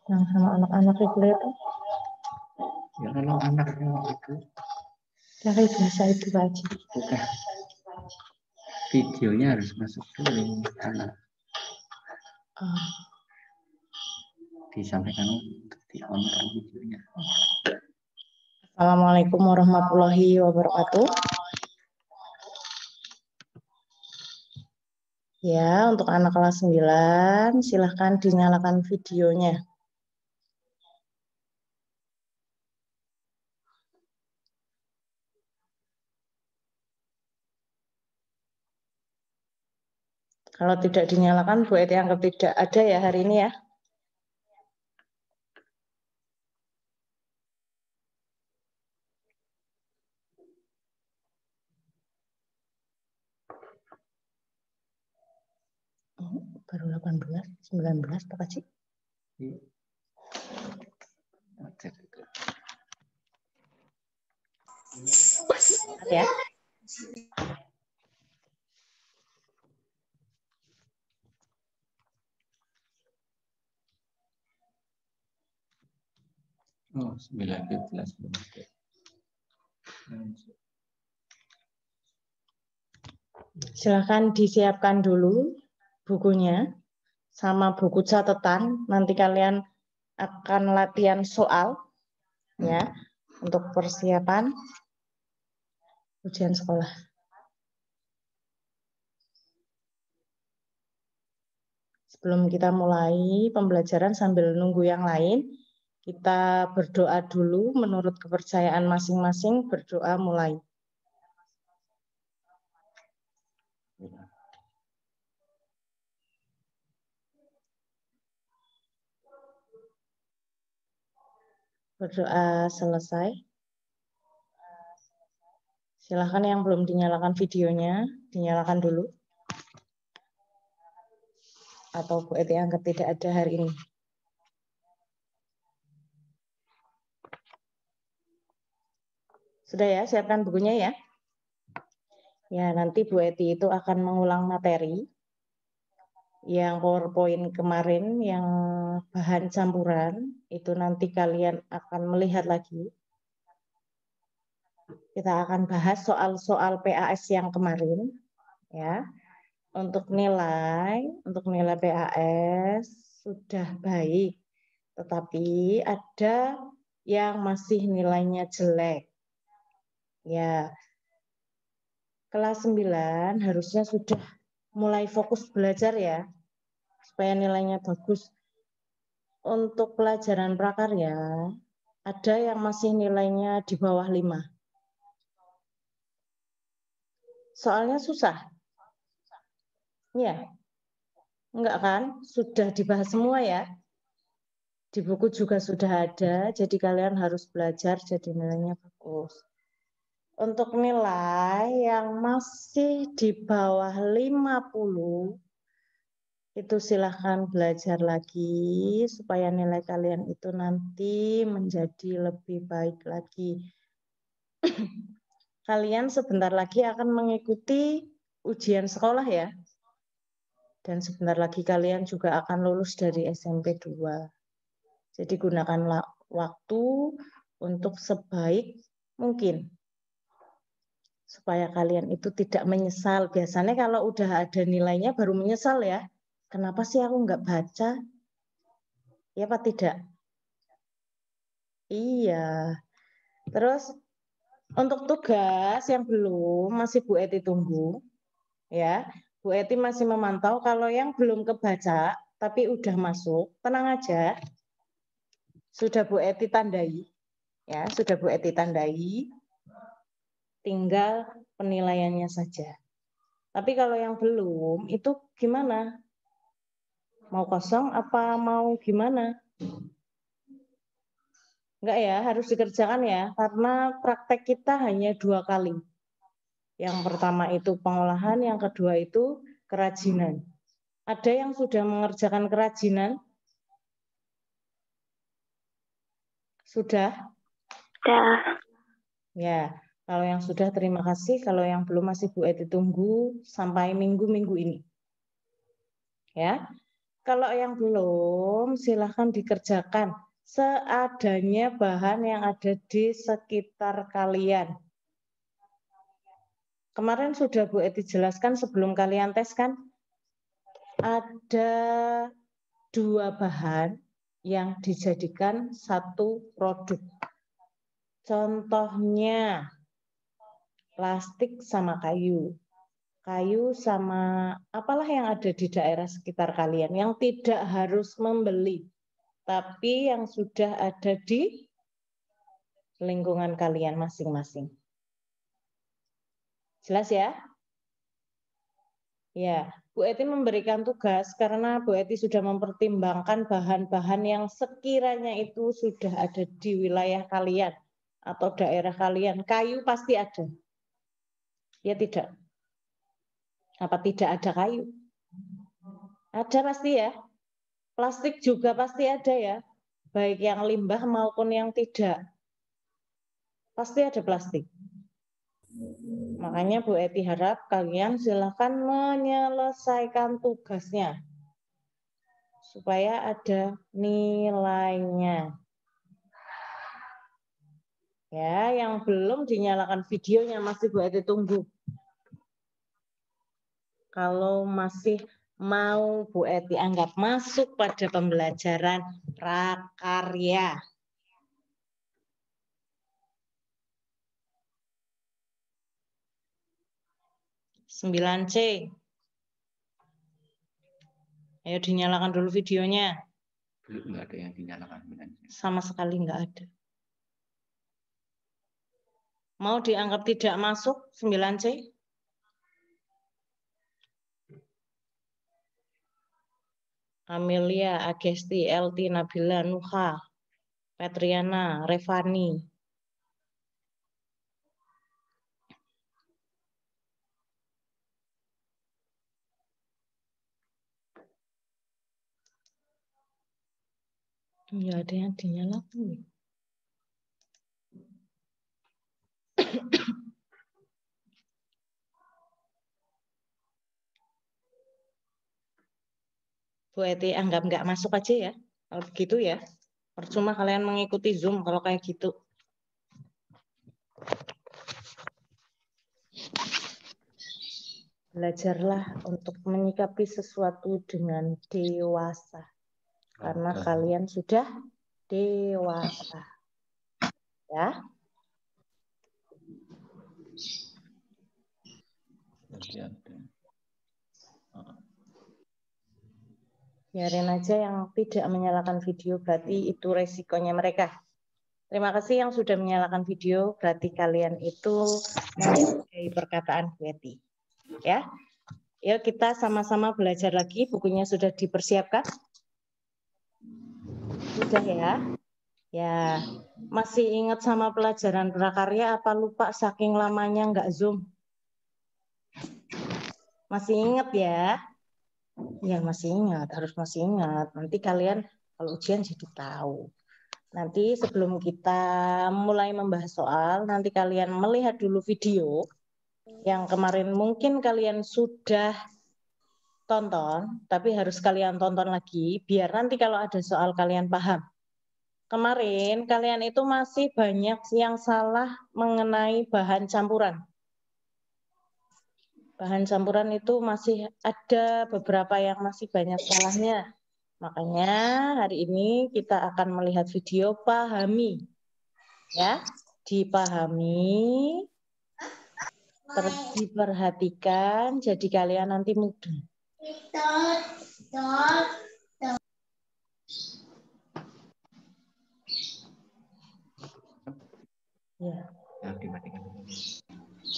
Yang sama anak-anak itu kelihatan. Ya kalau anaknya itu. Ya kayak biasa itu Pak Haji. Bukan. Videonya harus masuk dulu anak. Disampaikan untuk di-on videonya. Assalamualaikum warahmatullahi wabarakatuh. Ya, untuk anak kelas 9, silahkan dinyalakan videonya. Kalau tidak dinyalakan, Bu Eti anggap tidak ada ya hari ini ya. Baru 18, 19 Pak Haji. Ya. Oh, 19. Silahkan disiapkan dulu bukunya sama buku catatan. Nanti kalian akan latihan soal ya untuk persiapan ujian sekolah. Sebelum kita mulai pembelajaran sambil nunggu yang lain, kita berdoa dulu menurut kepercayaan masing-masing, berdoa mulai. Berdoa selesai. Silahkan yang belum dinyalakan videonya, dinyalakan dulu. Atau Bu Eti anggap tidak ada hari ini. Sudah ya, siapkan bukunya ya. Ya, nanti Bu Eti itu akan mengulang materi yang PowerPoint kemarin, yang bahan campuran, itu nanti kalian akan melihat lagi. Kita akan bahas soal-soal PAS yang kemarin, ya. Untuk nilai PAS sudah baik, tetapi ada yang masih nilainya jelek. Ya, kelas 9 harusnya sudah mulai fokus belajar ya, supaya nilainya bagus. Untuk pelajaran prakarya, ada yang masih nilainya di bawah 5. Soalnya susah. Ya, enggak kan? Sudah dibahas semua ya. Di buku juga sudah ada, jadi kalian harus belajar jadi nilainya bagus. Untuk nilai yang masih di bawah 50, itu silahkan belajar lagi supaya nilai kalian itu nanti menjadi lebih baik lagi. Kalian sebentar lagi akan mengikuti ujian sekolah ya. Dan sebentar lagi kalian juga akan lulus dari SMP 2. Jadi gunakanlah waktu untuk sebaik mungkin. Supaya kalian itu tidak menyesal. Biasanya kalau udah ada nilainya baru menyesal ya. Kenapa sih aku nggak baca? Ya apa tidak? Iya. Terus untuk tugas yang belum masih Bu Eti tunggu. Ya, Bu Eti masih memantau. Kalau yang belum kebaca tapi udah masuk, tenang aja. Sudah Bu Eti tandai, ya sudah Bu Eti tandai, tinggal penilaiannya saja. Tapi kalau yang belum, itu gimana? Mau kosong apa mau gimana? Enggak ya, harus dikerjakan ya, karena praktek kita hanya 2 kali. Yang pertama itu pengolahan, yang kedua itu kerajinan. Ada yang sudah mengerjakan kerajinan? Sudah? Sudah. Ya, kalau yang sudah terima kasih, kalau yang belum masih Bu Eti tunggu sampai minggu-minggu ini. Ya. Kalau yang belum, silahkan dikerjakan seadanya bahan yang ada di sekitar kalian. Kemarin sudah Bu Eti jelaskan sebelum kalian tes kan, ada 2 bahan yang dijadikan satu produk. Contohnya plastik sama kayu. Kayu sama apalah yang ada di daerah sekitar kalian yang tidak harus membeli, tapi yang sudah ada di lingkungan kalian masing-masing. Jelas ya? Ya, Bu Eti memberikan tugas karena Bu Eti sudah mempertimbangkan bahan-bahan yang sekiranya itu sudah ada di wilayah kalian atau daerah kalian. Kayu pasti ada. Ya tidak? Apa tidak ada kayu? Ada pasti ya. Plastik juga pasti ada ya. Baik yang limbah maupun yang tidak. Pasti ada plastik. Makanya Bu Eti harap kalian silakan menyelesaikan tugasnya. Supaya ada nilainya. Ya, yang belum dinyalakan videonya masih Bu Eti tunggu. Kalau masih mau Bu Eti anggap masuk pada pembelajaran prakarya. (9C). Ayo dinyalakan dulu videonya. Belum, nggak ada yang dinyalakan. Sama sekali nggak ada. Mau dianggap tidak masuk 9C? Amelia, Agesti, Elti, Nabila, Nuha, Petriana, Revani. Nggak ada yang dinyalakan. Bu Eti anggap nggak masuk aja ya. Kalau begitu ya. Percuma kalian mengikuti Zoom kalau kayak gitu. Belajarlah untuk menyikapi sesuatu dengan dewasa. Karena kalian sudah dewasa. Ya. Biarin aja yang tidak menyalakan video, berarti itu resikonya mereka. Terima kasih yang sudah menyalakan video, berarti kalian itu menghargai perkataan Bu Eti. Ya. Yuk kita sama-sama belajar lagi, bukunya sudah dipersiapkan. Sudah ya? Ya, masih ingat sama pelajaran prakarya apa lupa saking lamanya nggak Zoom? Masih ingat ya? Ya masih ingat, harus masih ingat. Nanti kalian kalau ujian jadi tahu. Nanti sebelum kita mulai membahas soal, nanti kalian melihat dulu video yang kemarin mungkin kalian sudah tonton, tapi harus kalian tonton lagi, biar nanti kalau ada soal kalian paham. Kemarin kalian itu masih banyak yang salah mengenai bahan campuran. Bahan campuran itu masih ada beberapa yang masih banyak salahnya. Makanya hari ini kita akan melihat video pahami. Ya, dipahami, terus diperhatikan, jadi kalian nanti mudah. Ya.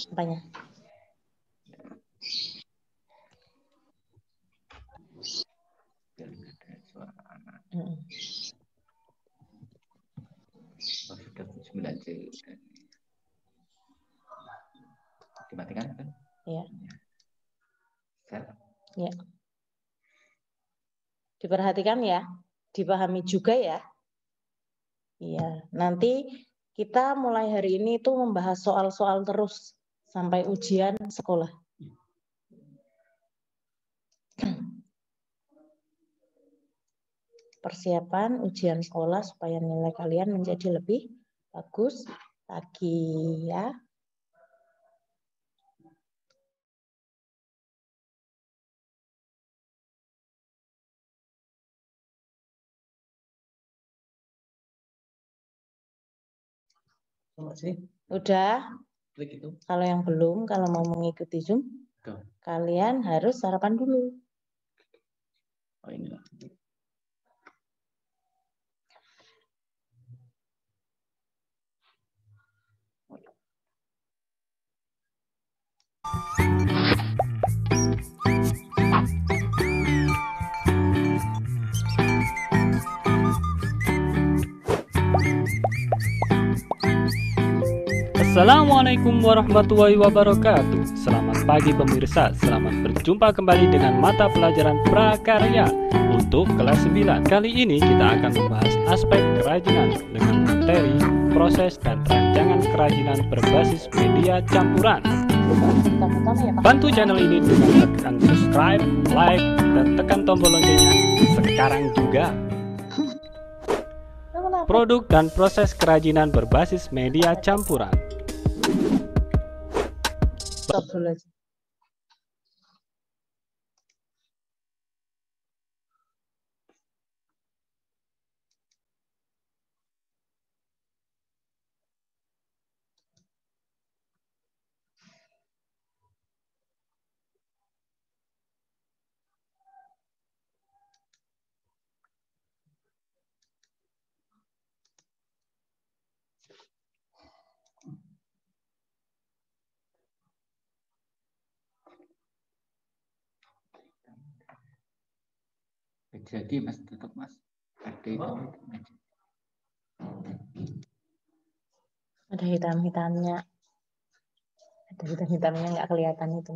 Apanya? Sudah 9C. Dimatikan kan? Ya. Set. Ya. Diperhatikan ya, dipahami juga ya. Iya, nanti kita mulai hari ini itu membahas soal-soal terus sampai ujian sekolah. persiapan ujian sekolah supaya nilai kalian menjadi lebih bagus lagi ya. Udah? Klik itu. Kalau yang belum, kalau mau mengikuti Zoom, Tuh. kalian harus sarapan dulu. Oh ini lah. Assalamualaikum warahmatullahi wabarakatuh. Selamat pagi pemirsa, selamat berjumpa kembali dengan mata pelajaran prakarya untuk kelas 9. Kali ini kita akan membahas aspek kerajinan dengan materi, proses, dan rancangan kerajinan berbasis media campuran. Bantu channel ini dengan tekan subscribe, like, dan tekan tombol loncengnya sekarang juga. Produk dan proses kerajinan berbasis media campuran. Stop dulu aja. Jadi mas tetap mas. Ada itu. Ada hitam-hitamnya. Ada hitam-hitamnya nggak kelihatan itu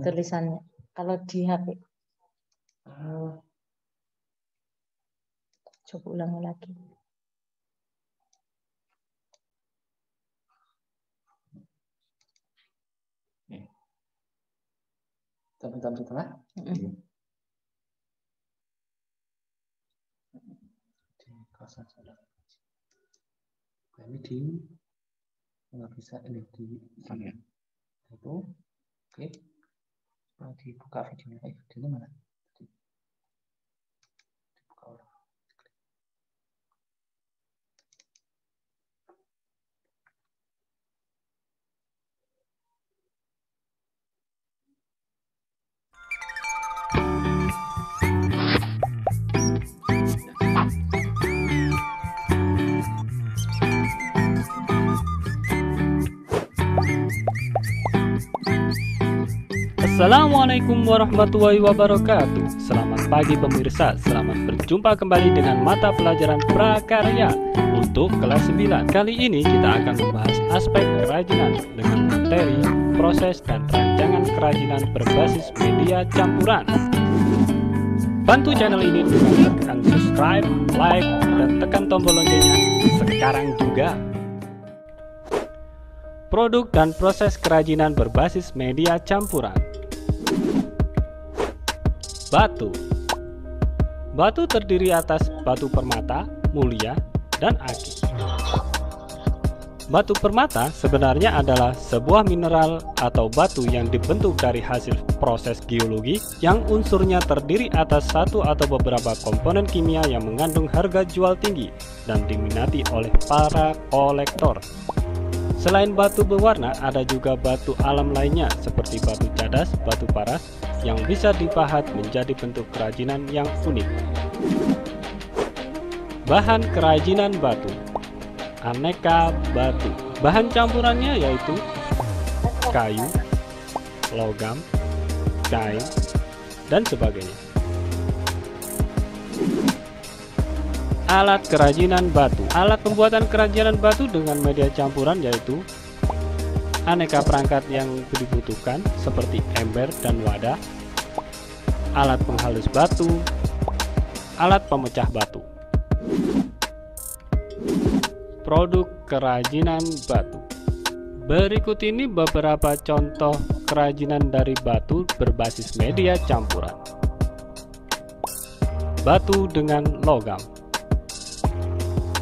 tulisannya. Kalau di HP. Coba ulangi lagi. Hitam-hitam setelah. Ini di nggak bisa ini di sana itu oke. Kalau dibuka videonya, videonya mana? Dibuka orang. Assalamualaikum warahmatullahi wabarakatuh. Selamat pagi pemirsa, selamat berjumpa kembali dengan mata pelajaran prakarya untuk kelas 9. Kali ini kita akan membahas aspek kerajinan dengan materi, proses, dan rancangan kerajinan berbasis media campuran. Bantu channel ini dengan tekan subscribe, like, dan tekan tombol loncengnya sekarang juga. Produk dan proses kerajinan berbasis media campuran. Batu. Batu terdiri atas batu permata, mulia, dan akik. Batu permata sebenarnya adalah sebuah mineral atau batu yang dibentuk dari hasil proses geologi yang unsurnya terdiri atas satu atau beberapa komponen kimia yang mengandung harga jual tinggi dan diminati oleh para kolektor. Selain batu berwarna, ada juga batu alam lainnya seperti batu cadas, batu paras, yang bisa dipahat menjadi bentuk kerajinan yang unik. Bahan kerajinan batu. Aneka batu. Bahan campurannya yaitu kayu, logam, kain, dan sebagainya. Alat kerajinan batu. Alat pembuatan kerajinan batu dengan media campuran yaitu aneka perangkat yang dibutuhkan seperti ember dan wadah, alat penghalus batu, alat pemecah batu. Produk kerajinan batu. Berikut ini beberapa contoh kerajinan dari batu berbasis media campuran. batu dengan logam,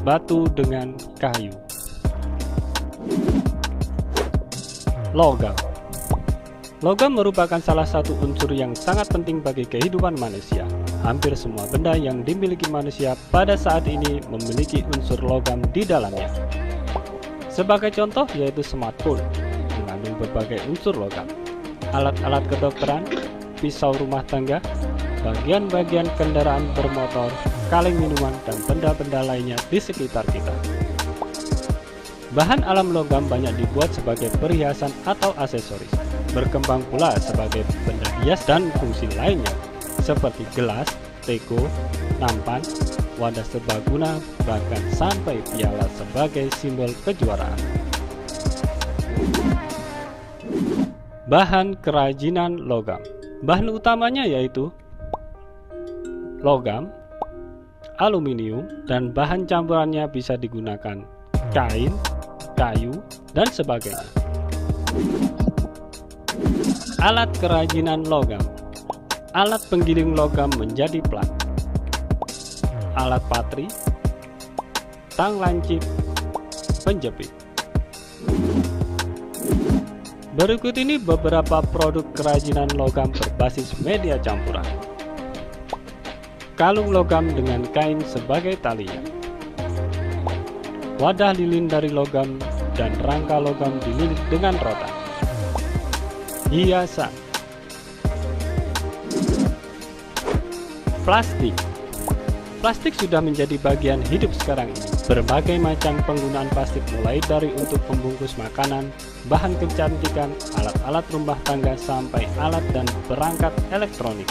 batu dengan kayu. Logam. Logam merupakan salah satu unsur yang sangat penting bagi kehidupan manusia. Hampir semua benda yang dimiliki manusia pada saat ini memiliki unsur logam di dalamnya. Sebagai contoh yaitu smartphone, mengandung berbagai unsur logam. Alat-alat kedokteran, pisau rumah tangga, bagian-bagian kendaraan bermotor, kaleng minuman, dan benda-benda lainnya di sekitar kita. Bahan alam logam banyak dibuat sebagai perhiasan atau aksesoris. Berkembang pula sebagai benda hias dan fungsi lainnya, seperti gelas, teko, nampan, wadah serbaguna, bahkan sampai piala sebagai simbol kejuaraan. Bahan kerajinan logam. Bahan utamanya yaitu logam, aluminium, dan bahan campurannya bisa digunakan kain, kayu, dan sebagainya. Alat kerajinan logam. Alat penggiling logam menjadi plat, alat patri, tang lancip, penjepit. Berikut ini beberapa produk kerajinan logam berbasis media campuran. Kalung logam dengan kain sebagai talinya. Wadah lilin dari logam dan rangka logam dililit dengan rotan. Hiasan. Plastik. Plastik sudah menjadi bagian hidup sekarang ini. Berbagai macam penggunaan plastik mulai dari untuk pembungkus makanan, bahan kecantikan, alat-alat rumah tangga sampai alat dan perangkat elektronik.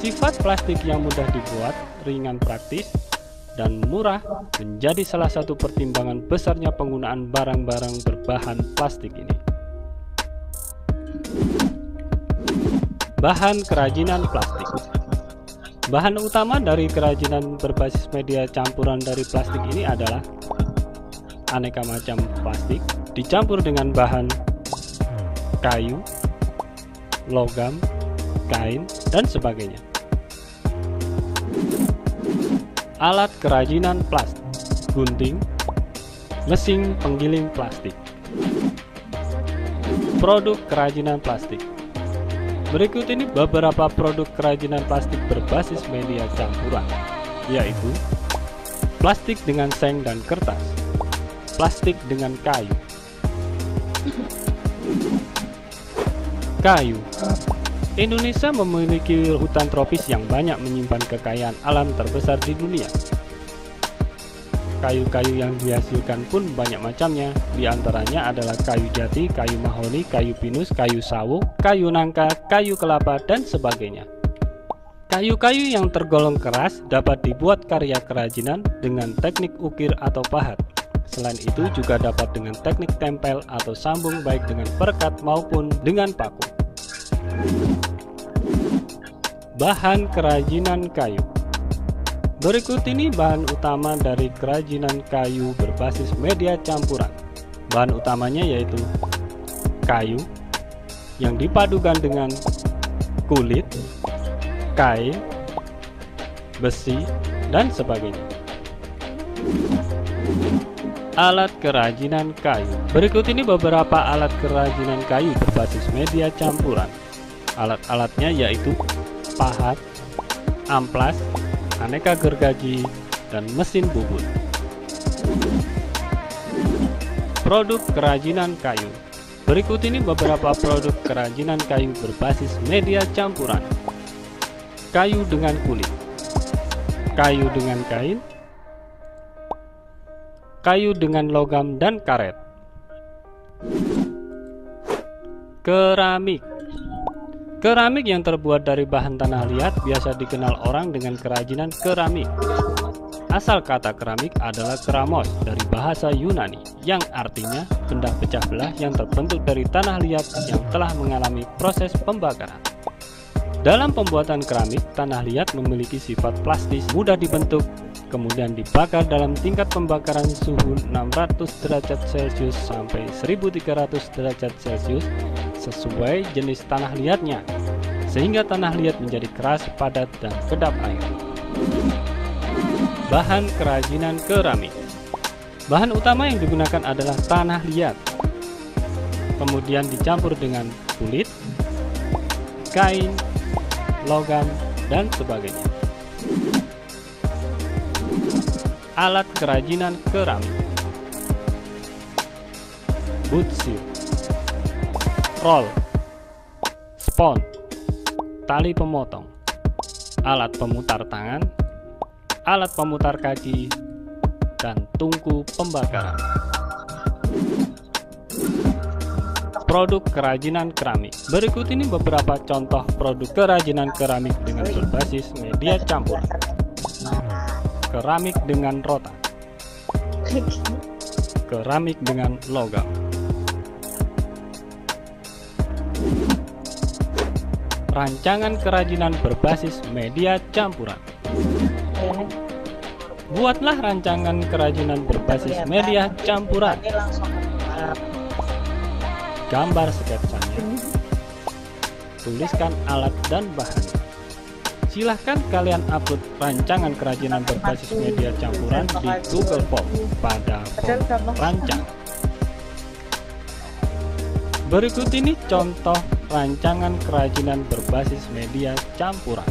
Sifat plastik yang mudah dibuat, ringan praktis, dan murah menjadi salah satu pertimbangan besarnya penggunaan barang-barang berbahan plastik ini. Bahan kerajinan plastik. Bahan utama dari kerajinan berbasis media campuran dari plastik ini adalah aneka macam plastik dicampur dengan bahan kayu, logam, kain, dan sebagainya. Alat kerajinan plastik, gunting, mesin penggiling plastik. Produk kerajinan plastik. Berikut ini beberapa produk kerajinan plastik berbasis media campuran, yaitu plastik dengan seng dan kertas, plastik dengan kayu. Kayu. Indonesia memiliki hutan tropis yang banyak menyimpan kekayaan alam terbesar di dunia. Kayu-kayu yang dihasilkan pun banyak macamnya, diantaranya adalah kayu jati, kayu mahoni, kayu pinus, kayu sawo, kayu nangka, kayu kelapa, dan sebagainya. Kayu-kayu yang tergolong keras dapat dibuat karya kerajinan dengan teknik ukir atau pahat. Selain itu juga dapat dengan teknik tempel atau sambung baik dengan perekat maupun dengan paku. Bahan kerajinan kayu. Berikut ini bahan utama dari kerajinan kayu berbasis media campuran. Bahan utamanya yaitu kayu yang dipadukan dengan kulit, kain, besi, dan sebagainya. Alat kerajinan kayu. Berikut ini beberapa alat kerajinan kayu berbasis media campuran. Alat-alatnya yaitu pahat, amplas, aneka gergaji, dan mesin bubut. Produk kerajinan kayu. Berikut ini beberapa produk kerajinan kayu berbasis media campuran. Kayu dengan kulit, kayu dengan kain, kayu dengan logam dan karet. Keramik. Keramik yang terbuat dari bahan tanah liat biasa dikenal orang dengan kerajinan keramik. Asal kata keramik adalah keramos dari bahasa Yunani, yang artinya benda pecah belah yang terbentuk dari tanah liat yang telah mengalami proses pembakaran. Dalam pembuatan keramik, tanah liat memiliki sifat plastis, mudah dibentuk, kemudian dibakar dalam tingkat pembakaran suhu 600 derajat Celcius sampai 1300 derajat Celcius sesuai jenis tanah liatnya. sehingga tanah liat menjadi keras, padat, dan kedap air. Bahan kerajinan keramik. Bahan utama yang digunakan adalah tanah liat, kemudian dicampur dengan kulit, kain, logam, dan sebagainya. Alat kerajinan keramik: butsil, roll, spons, tali pemotong, alat pemutar tangan, alat pemutar kaki, dan tungku pembakaran. Produk kerajinan keramik. Berikut ini beberapa contoh produk kerajinan keramik dengan berbasis media campuran. Keramik dengan rotan, keramik dengan logam, rancangan kerajinan berbasis media campuran. Buatlah rancangan kerajinan berbasis media campuran. Gambar sketsanya. Tuliskan alat dan bahan. Silahkan kalian upload rancangan kerajinan berbasis media campuran di Google Form pada form rancang. Berikut ini contoh rancangan kerajinan berbasis media campuran.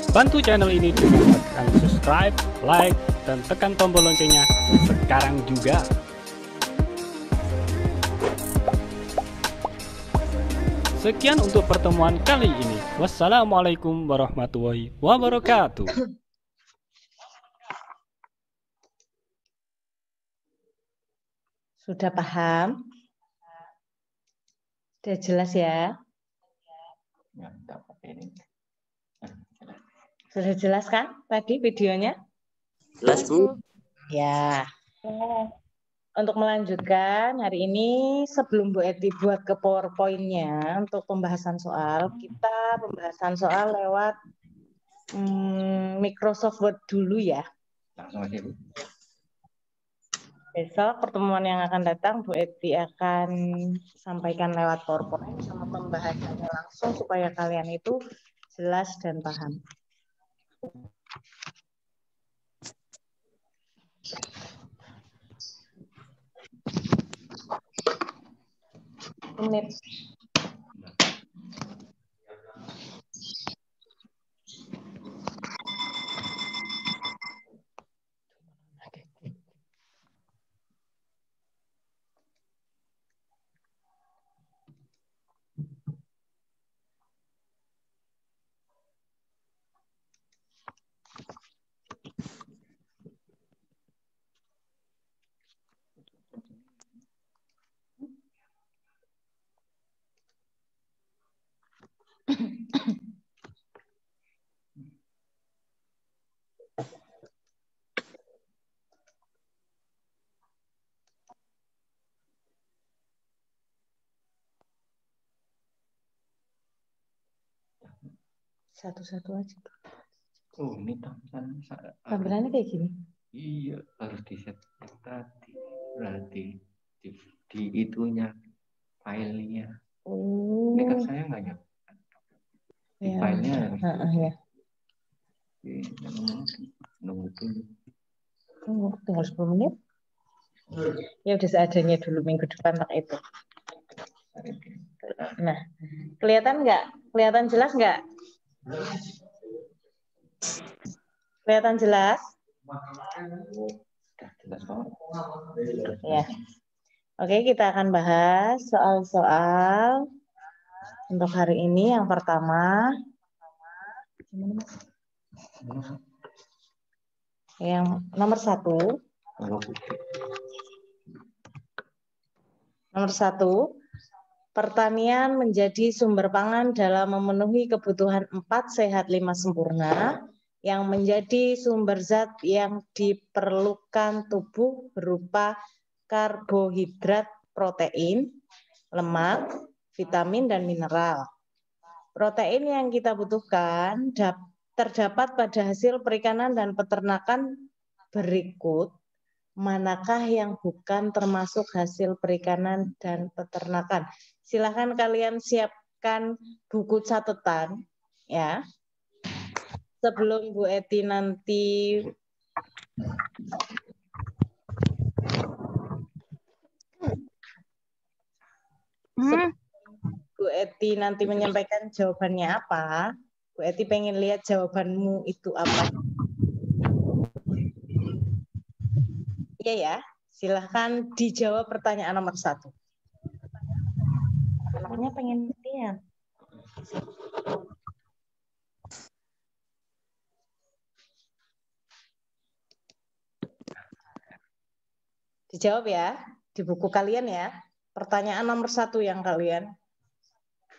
Bantu channel ini dengan tekan subscribe, like, dan tekan tombol loncengnya sekarang juga. Sekian untuk pertemuan kali ini. Wassalamualaikum warahmatullahi wabarakatuh. Sudah paham? Sudah jelas ya? Sudah jelas kan tadi videonya? Jelas, Bu. Ya. Untuk melanjutkan hari ini sebelum Bu Eti buat ke PowerPoint-nya untuk pembahasan soal, kita pembahasan soal lewat Microsoft Word dulu ya. Langsung aja, Bu. Besok pertemuan yang akan datang Bu Eti akan sampaikan lewat PowerPoint sama pembahasannya langsung supaya kalian itu jelas dan paham. Menit. Satu-satu aja. Oh, ini tampilan Tampilannya kayak gini. iya, harus di set yang tadi. Berarti di itunya filenya. Ini kan Oh, saya nggak nyampe. Di ya filenya udah. harus Ya. nunggu dulu. Tinggal 10 menit. Ya udah seadanya dulu minggu depan tak itu. Nah, kelihatan nggak? Kelihatan jelas nggak? Kelihatan jelas? Udah jelas kok. Ya. Oke, kita akan bahas soal-soal untuk hari ini. Yang pertama, yang nomor 1. Nomor 1, pertanian menjadi sumber pangan dalam memenuhi kebutuhan 4 sehat 5 sempurna yang menjadi sumber zat yang diperlukan tubuh berupa karbohidrat, protein, lemak, vitamin, dan mineral. Protein yang kita butuhkan terdapat pada hasil perikanan dan peternakan berikut. Manakah yang bukan termasuk hasil perikanan dan peternakan? Silahkan kalian siapkan buku catatan ya. Sebelum Bu Eti nanti Bu Eti nanti menyampaikan jawabannya apa, Bu Eti pengen lihat jawabanmu itu apa. Iya ya, silahkan dijawab pertanyaan nomor 1. Namanya pengen lihat. Dijawab ya, di buku kalian ya. Pertanyaan nomor 1 yang kalian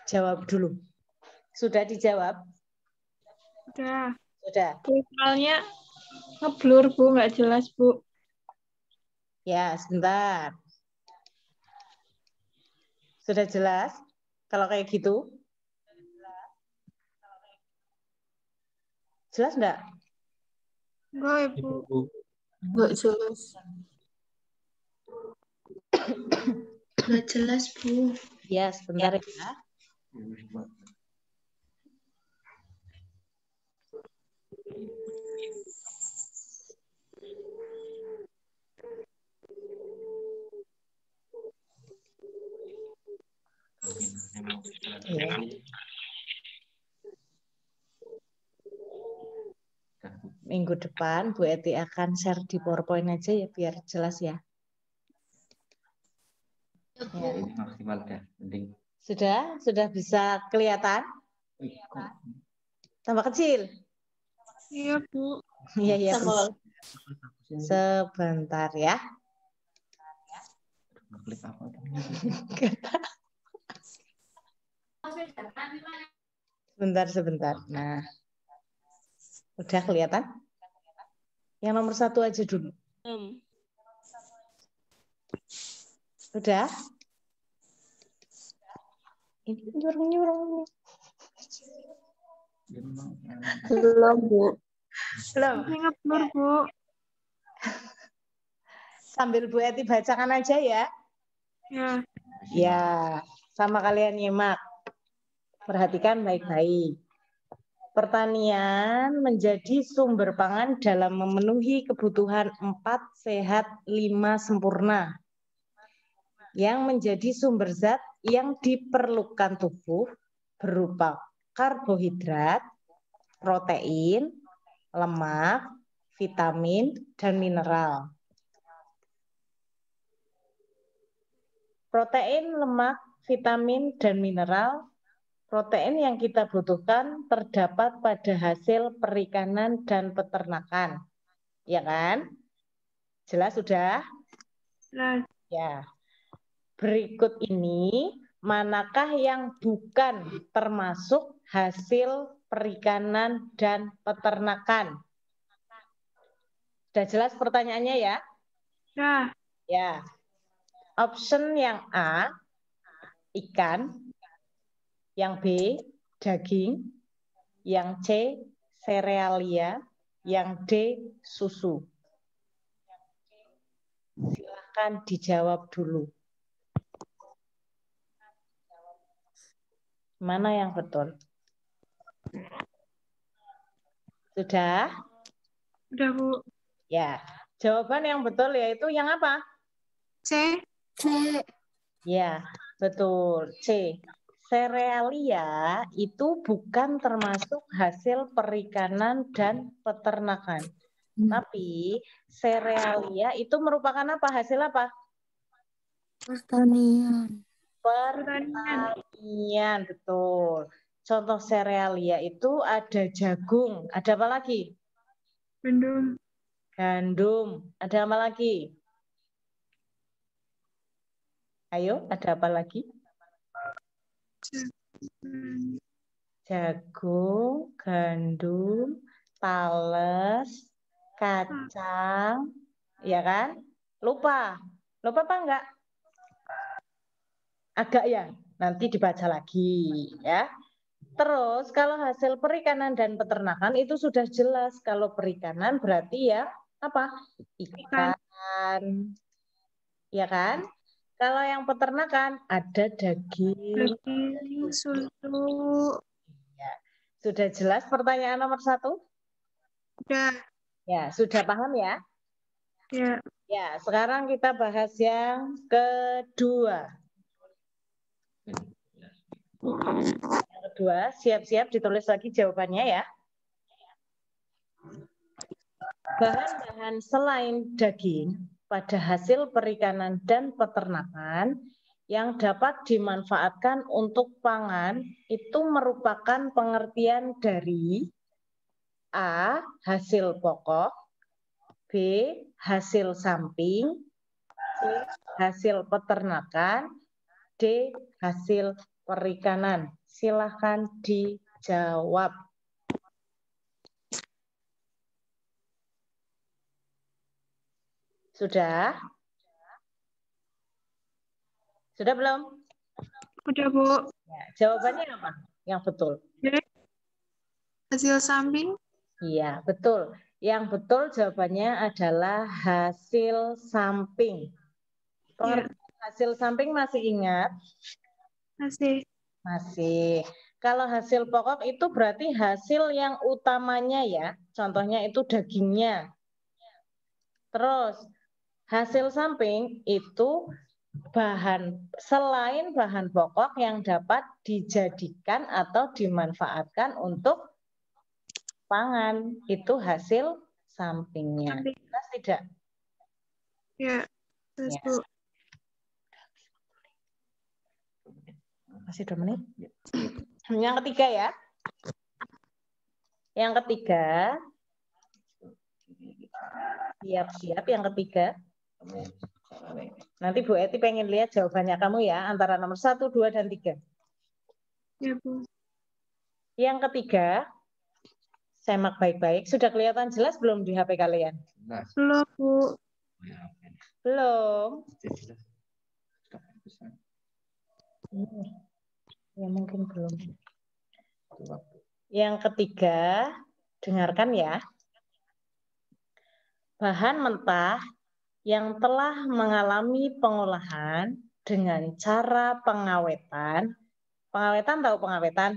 jawab dulu. Sudah dijawab? Udah. Sudah. Soalnya ngeblur, Bu, nggak jelas, Bu. Ya, sebentar. Sudah jelas? Kalau kayak gitu? Jelas enggak? Enggak, Bu. Nggak jelas. Nggak jelas, Bu. Ya, sebentar ya. Ya. Minggu depan Bu Eti akan share di PowerPoint aja ya biar jelas ya. Ya. Ini maksimal dah, mending. Sudah bisa kelihatan? Tambah kecil? Iya, Bu. Iya, iya. Sebentar ya. Klik apa? Sebentar. Nah, udah kelihatan? Yang nomor 1 aja dulu. Udah? Ini nyurung. Belum, Bu. Belum. Ini ngeblur, Bu. Sambil Bu Eti bacakan aja ya. Ya. Ya, sama kalian nyimak. Perhatikan baik-baik. Pertanian menjadi sumber pangan dalam memenuhi kebutuhan 4 sehat 5 sempurna. Yang menjadi sumber zat yang diperlukan tubuh berupa karbohidrat, protein, lemak, vitamin, dan mineral. Protein, lemak, vitamin, dan mineral. Protein yang kita butuhkan terdapat pada hasil perikanan dan peternakan. Ya kan? Jelas sudah? Jelas. Ya. Berikut ini, manakah yang bukan termasuk hasil perikanan dan peternakan? Sudah jelas pertanyaannya ya? Ya. Ya. Option yang A, ikan. Yang B, daging. yang C serealia, yang D susu. Silakan dijawab dulu. Mana yang betul? Sudah? Udah, Bu. Ya. Jawaban yang betul yaitu yang apa? C. Ya, betul. C. Serealia itu bukan termasuk hasil perikanan dan peternakan. Tapi serealia itu merupakan apa? Hasil apa? Pertanian. Pertanian, betul. Contoh serealia itu ada jagung. Ada apa lagi? Gandum. Gandum. Ada apa lagi? Ayo, ada apa lagi? Jagung, gandum, tales, kacang, ya kan? Lupa apa enggak? Agak ya, nanti dibaca lagi ya. Terus kalau hasil perikanan dan peternakan itu sudah jelas. Kalau perikanan berarti ya apa? Ikan, ya kan? Kalau yang peternakan ada daging. Daging, susu. Ya. Sudah jelas pertanyaan nomor 1? Udah. Ya, sudah paham ya? Ya. Ya, sekarang kita bahas yang kedua. Yang kedua, siap-siap ditulis lagi jawabannya ya. Bahan-bahan selain daging pada hasil perikanan dan peternakan yang dapat dimanfaatkan untuk pangan itu merupakan pengertian dari A. Hasil pokok, B. Hasil samping, C. Hasil peternakan, D. Hasil perikanan. Silahkan dijawab. Sudah? Sudah belum? Udah, Bu. Ya, jawabannya apa? Yang betul. Hasil samping. Iya, betul. Yang betul jawabannya adalah hasil samping. Pengertian hasil samping masih ingat? Masih. Masih. Kalau hasil pokok itu berarti hasil yang utamanya ya. Contohnya itu dagingnya. Terus hasil samping itu selain bahan pokok yang dapat dijadikan atau dimanfaatkan untuk pangan, itu hasil sampingnya. Jelas tidak? Ya. Terus, Ya. Bu. Masih 2 menit. Yang ketiga ya. Yang ketiga. Siap-siap yang ketiga. Nanti Bu Eti pengen lihat jawabannya kamu ya, antara nomor 1, 2, dan 3. Ya, Bu. Yang ketiga, semak baik-baik. Sudah kelihatan jelas belum di HP kalian? Belum, Bu. Belum. Ya mungkin belum. Yang ketiga, dengarkan ya. Bahan mentah yang telah mengalami pengolahan dengan cara pengawetan. Pengawetan tahu pengawetan?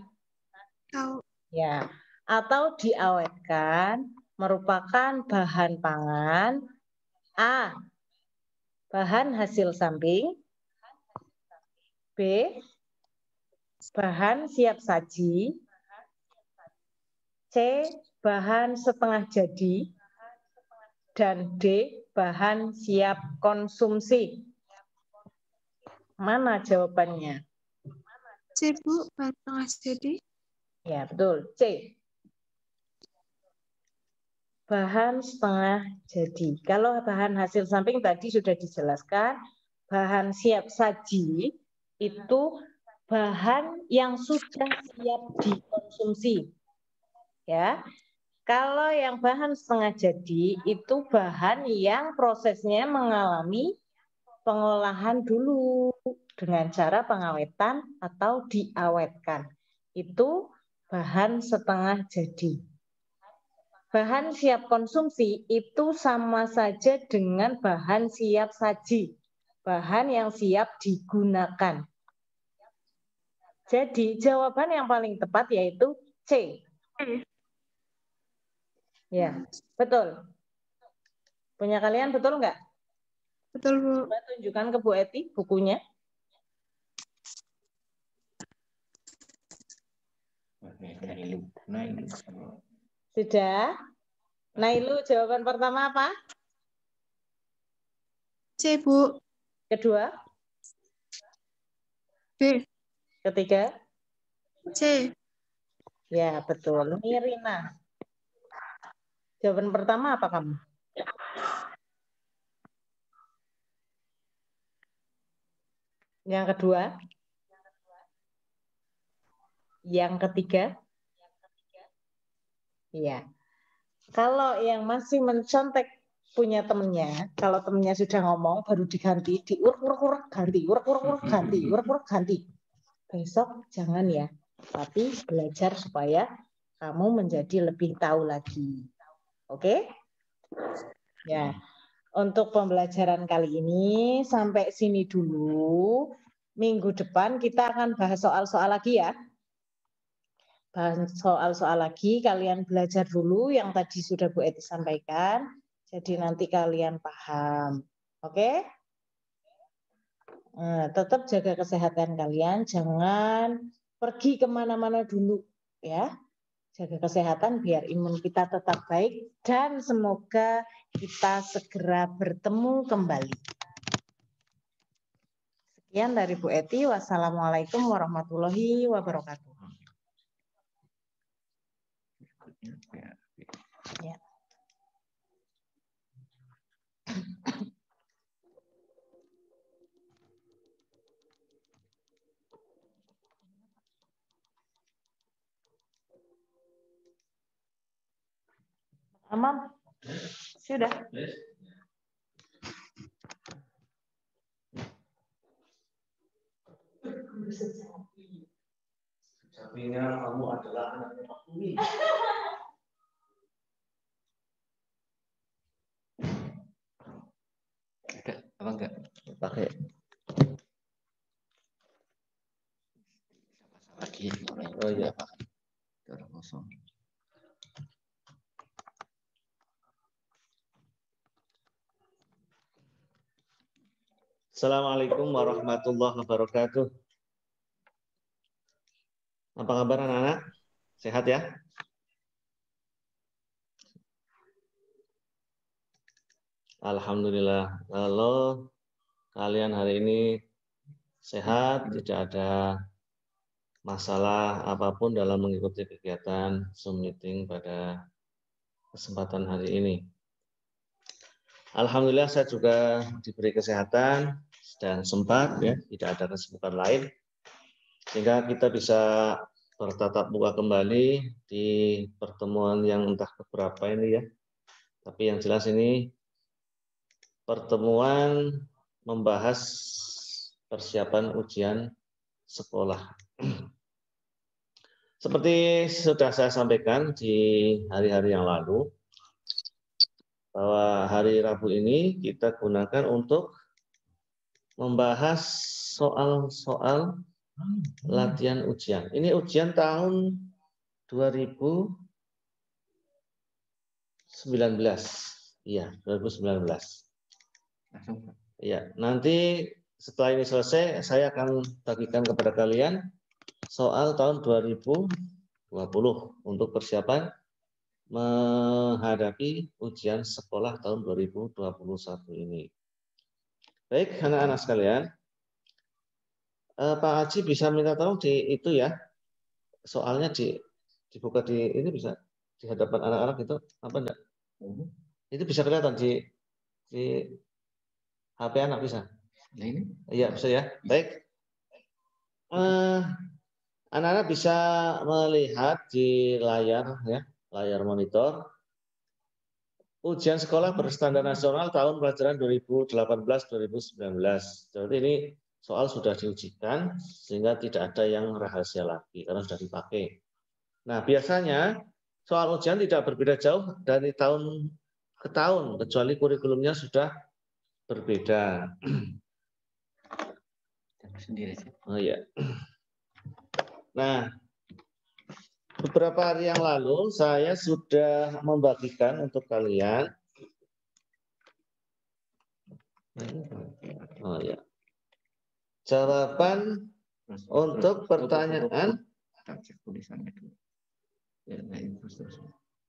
Tahu. Ya, atau diawetkan merupakan bahan pangan. A. Bahan hasil samping. B. Bahan siap saji. C. Bahan setengah jadi. Dan D. Bahan siap konsumsi. Mana jawabannya? C, Bu. Bahan setengah jadi. Ya, betul. C. Bahan setengah jadi. Kalau bahan hasil samping tadi sudah dijelaskan, bahan siap saji itu bahan yang sudah siap dikonsumsi. Ya. Kalau yang bahan setengah jadi itu bahan yang prosesnya mengalami pengolahan dulu dengan cara pengawetan atau diawetkan. Itu bahan setengah jadi. Bahan siap konsumsi itu sama saja dengan bahan siap saji, bahan yang siap digunakan. Jadi jawaban yang paling tepat yaitu C. Ya, betul. Punya kalian betul nggak? Betul, Bu. Coba tunjukkan ke Bu Eti bukunya. Sudah? Nailu, jawaban pertama apa? C, Bu. Kedua? B. Ketiga? C. Ya, betul. Nirina. Jawaban pertama apa kamu? Yang kedua? Yang ketiga? Iya. Kalau yang masih mencontek punya temennya, kalau temennya sudah ngomong baru diganti, diuruk-uruk ganti, uruk-uruk ganti, uruk-uruk ganti. Besok jangan ya, tapi belajar supaya kamu menjadi lebih tahu lagi. Oke? Ya. Untuk pembelajaran kali ini sampai sini dulu. Minggu depan kita akan bahas soal-soal lagi ya. Bahas soal-soal lagi, kalian belajar dulu yang tadi sudah Bu Eti sampaikan. Jadi nanti kalian paham. Oke? Nah, tetap jaga kesehatan kalian, jangan pergi kemana-mana dulu ya. Jaga kesehatan biar imun kita tetap baik dan semoga kita segera bertemu kembali. Sekian dari Bu Eti. Wassalamualaikum warahmatullahi wabarakatuh. Ya. Amam, sudah. Sapinya kamu adalah anaknya Pak Kumi. Ada apa enggak? Pakai. Lagi. Oh iya. Orang kosong. Assalamualaikum warahmatullahi wabarakatuh. Apa kabar anak-anak? Sehat ya? Alhamdulillah. Kalau kalian hari ini sehat, tidak ada masalah apapun dalam mengikuti kegiatan Zoom meeting pada kesempatan hari ini. Alhamdulillah saya juga diberi kesehatan dan sempat ya, tidak ada kesibukan lain sehingga kita bisa bertatap muka kembali di pertemuan yang entah keberapa ini ya. Tapi yang jelas ini pertemuan membahas persiapan ujian sekolah. Seperti sudah saya sampaikan di hari-hari yang lalu, bahwa hari Rabu ini kita gunakan untuk membahas soal-soal latihan ujian. Ini ujian tahun 2019. Iya, 2019. Ya, nanti setelah ini selesai, saya akan bagikan kepada kalian soal tahun 2020 untuk persiapan menghadapi ujian sekolah tahun 2021 ini. Baik, anak-anak sekalian, Pak Haji bisa minta tolong di itu ya, soalnya dibuka di ini bisa di hadapan anak-anak itu apa enggak? Itu bisa kelihatan di HP anak bisa. Nah ini? Iya bisa ya. Baik. Anak-anak bisa melihat di layar ya, layar monitor. Ujian sekolah berstandar nasional tahun pelajaran 2018-2019. Jadi ini soal sudah diujikan sehingga tidak ada yang rahasia lagi karena sudah dipakai. Nah, biasanya soal ujian tidak berbeda jauh dari tahun ke tahun, kecuali kurikulumnya sudah berbeda. Sendiri sih. Oh ya. Nah, beberapa hari yang lalu saya sudah membagikan untuk kalian. Oh ya. Jawaban untuk pertanyaan.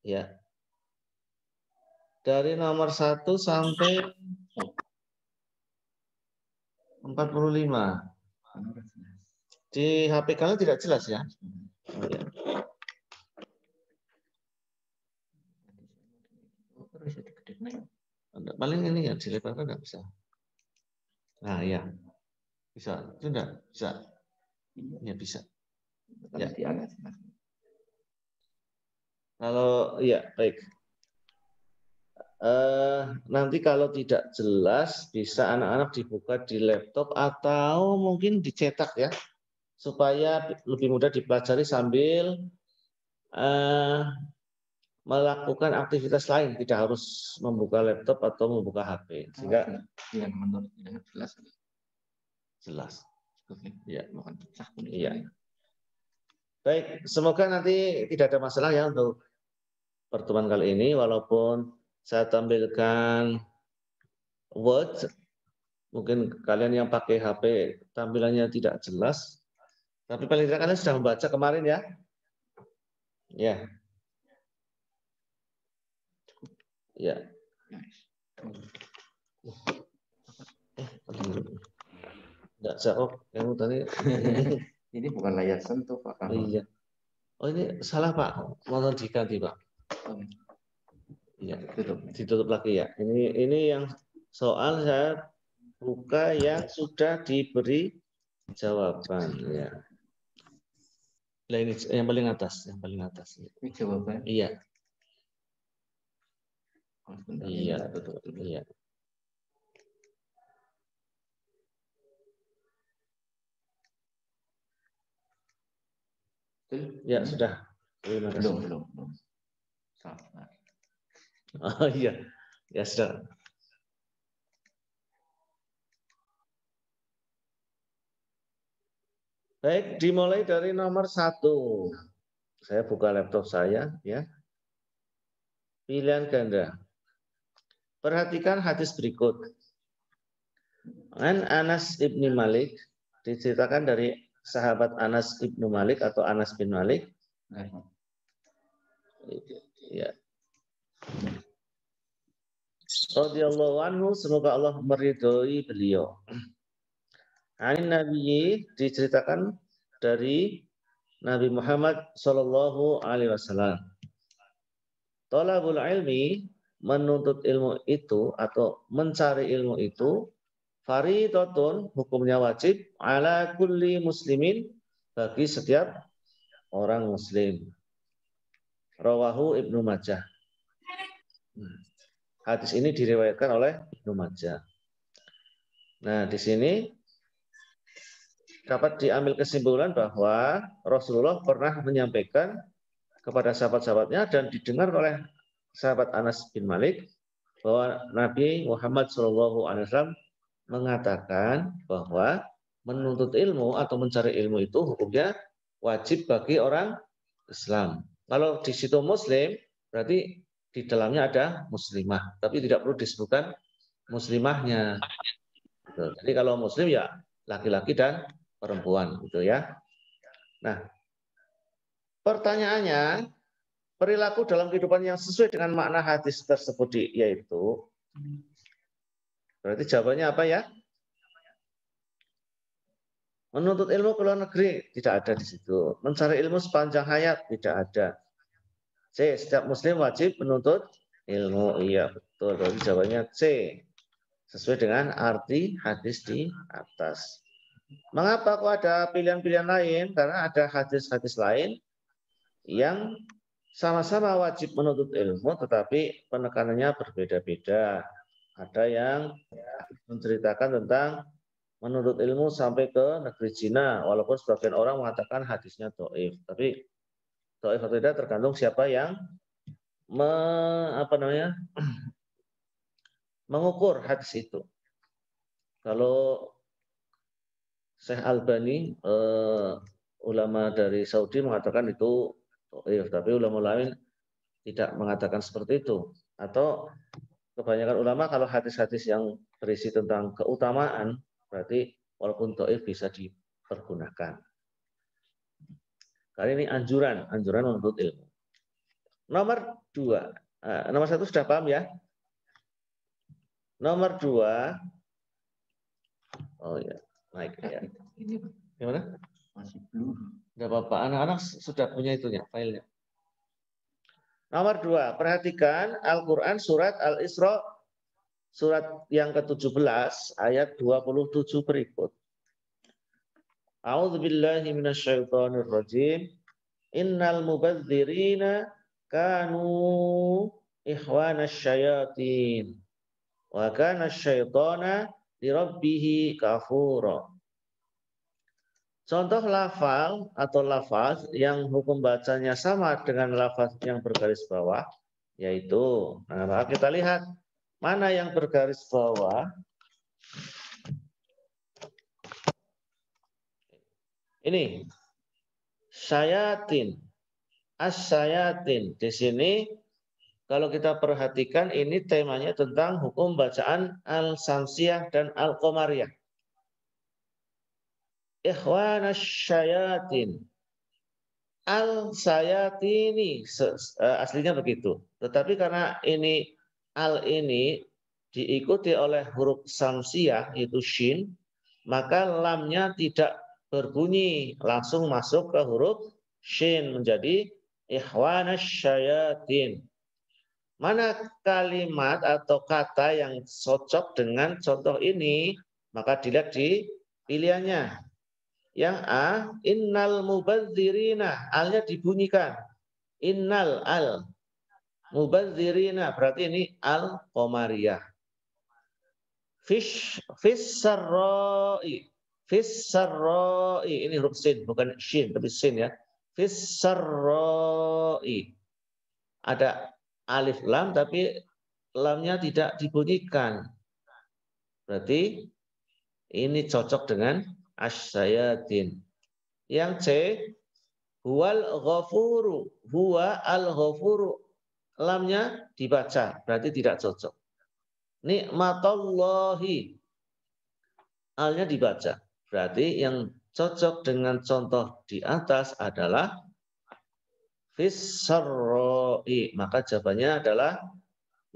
Ya. Dari nomor 1 sampai 45. Di HP kalian tidak jelas ya? Oh, ya. Paling ini ya dilebarkan nggak bisa. Nah ya, bisa. Itu enggak bisa. Ya bisa. Ya. Kalau ya baik. Nanti kalau tidak jelas bisa anak-anak dibuka di laptop atau mungkin dicetak ya, supaya lebih mudah dipelajari sambil melakukan aktivitas lain, tidak harus membuka laptop atau membuka HP. Sehingga jelas. Ya. Iya. Baik, semoga nanti tidak ada masalah ya untuk pertemuan kali ini, walaupun saya tampilkan Word, mungkin kalian yang pakai HP tampilannya tidak jelas, tapi paling tidak kalian sudah membaca kemarin ya. Ya. Ya. Enggak jawab kamu tadi. Ini bukan layar sentuh, Pak. Oh, iya. Oh ini salah Pak, mau diganti Pak. Iya, ditutup lagi ya. Ini yang soal saya buka yang sudah diberi jawaban ya. Nah, ini yang paling atas, yang paling atas. Ini jawaban. Iya. Oh, iya, betul. Iya. Ya sudah. Terima kasih. Belum. Sabar. Oh iya, ya sudah. Baik, dimulai dari nomor 1. Saya buka laptop saya, ya. Pilihan ganda. Perhatikan hadis berikut. An Anas ibni Malik, diceritakan dari sahabat Anas ibnu Malik atau Anas bin Malik. Ya. Radhiyallahu anhu, semoga Allah meridhoi beliau. Anin Nabi, diceritakan dari Nabi Muhammad Shallallahu Alaihi Wasallam. Thalabul ilmi, menuntut ilmu itu atau mencari ilmu itu, fardhatun, hukumnya wajib, ala kulli muslimin, bagi setiap orang muslim. Rawahu Ibnu Majah. Hadis ini diriwayatkan oleh Ibnu Majah. Nah, di sini dapat diambil kesimpulan bahwa Rasulullah pernah menyampaikan kepada sahabat-sahabatnya dan didengar oleh sahabat Anas bin Malik bahwa Nabi Muhammad SAW mengatakan bahwa menuntut ilmu atau mencari ilmu itu hukumnya wajib bagi orang Islam. Kalau di situ Muslim, berarti di dalamnya ada muslimah, tapi tidak perlu disebutkan muslimahnya. Jadi kalau Muslim ya laki-laki dan perempuan, gitu ya. Nah, pertanyaannya, perilaku dalam kehidupan yang sesuai dengan makna hadis tersebut yaitu, berarti jawabannya apa ya? Menuntut ilmu ke luar negeri tidak ada di situ. Mencari ilmu sepanjang hayat tidak ada. C. Setiap muslim wajib menuntut ilmu. Iya betul. Berarti jawabannya C. Sesuai dengan arti hadis di atas. Mengapa kok ada pilihan-pilihan lain? Karena ada hadis-hadis lain yang sama-sama wajib menuntut ilmu, tetapi penekanannya berbeda-beda. Ada yang menceritakan tentang menuntut ilmu sampai ke negeri Cina, walaupun sebagian orang mengatakan hadisnya dhaif. Tapi dhaif atau tidak tergantung siapa yang mengukur hadis itu. Kalau Syekh Albani, ulama dari Saudi mengatakan itu dhaif, tapi ulama lain tidak mengatakan seperti itu. Atau kebanyakan ulama kalau hadis-hadis yang berisi tentang keutamaan, berarti walaupun dhaif bisa dipergunakan. Kali ini anjuran menuntut ilmu. Nomor 2, nomor 1 sudah paham ya? Nomor 2, oh ya, naik ya. Ini Gimana? masih belum. Tidak apa-apa, anak-anak sudah punya itunya, filenya. Nomor 2, perhatikan Al-Quran surat Al-Isra, surat yang ke-17, ayat 27 berikut. A'udzubillahi minasyaitonirrajim. Innal mubadzirina kanu ikhwanasy syayatin wa kana syaitana lirabbih kafura. Contoh lafal atau lafaz yang hukum bacanya sama dengan lafaz yang bergaris bawah, yaitu, nah, kita lihat mana yang bergaris bawah. Ini syayatin, as-syayatin. Di sini kalau kita perhatikan ini temanya tentang hukum bacaan al-samsiyah dan al-qamariyah. Ikhwanasy syayatin. Al-sayatini aslinya begitu. Tetapi karena ini al ini diikuti oleh huruf samsiyah yaitu shin, maka lamnya tidak berbunyi, langsung masuk ke huruf shin menjadi ikhwanasy syayatin. Mana kalimat atau kata yang cocok dengan contoh ini? Maka dilihat di pilihannya. Yang A, innal mubadzirina, alnya dibunyikan. Innal al mubadzirina, berarti ini al-qamariyah. Fis-sarra'i, ini huruf sin, bukan shin, tapi sin ya. Fis-sarra'i. Ada alif lam, tapi lamnya tidak dibunyikan. Berarti ini cocok dengan as-syayatin. Yang C, huwal ghafuru, huwa al-ghafuru. Lamnya dibaca, berarti tidak cocok. Nikmatullahi, alnya dibaca. Berarti yang cocok dengan contoh di atas adalah fis-sarra'i. Maka jawabannya adalah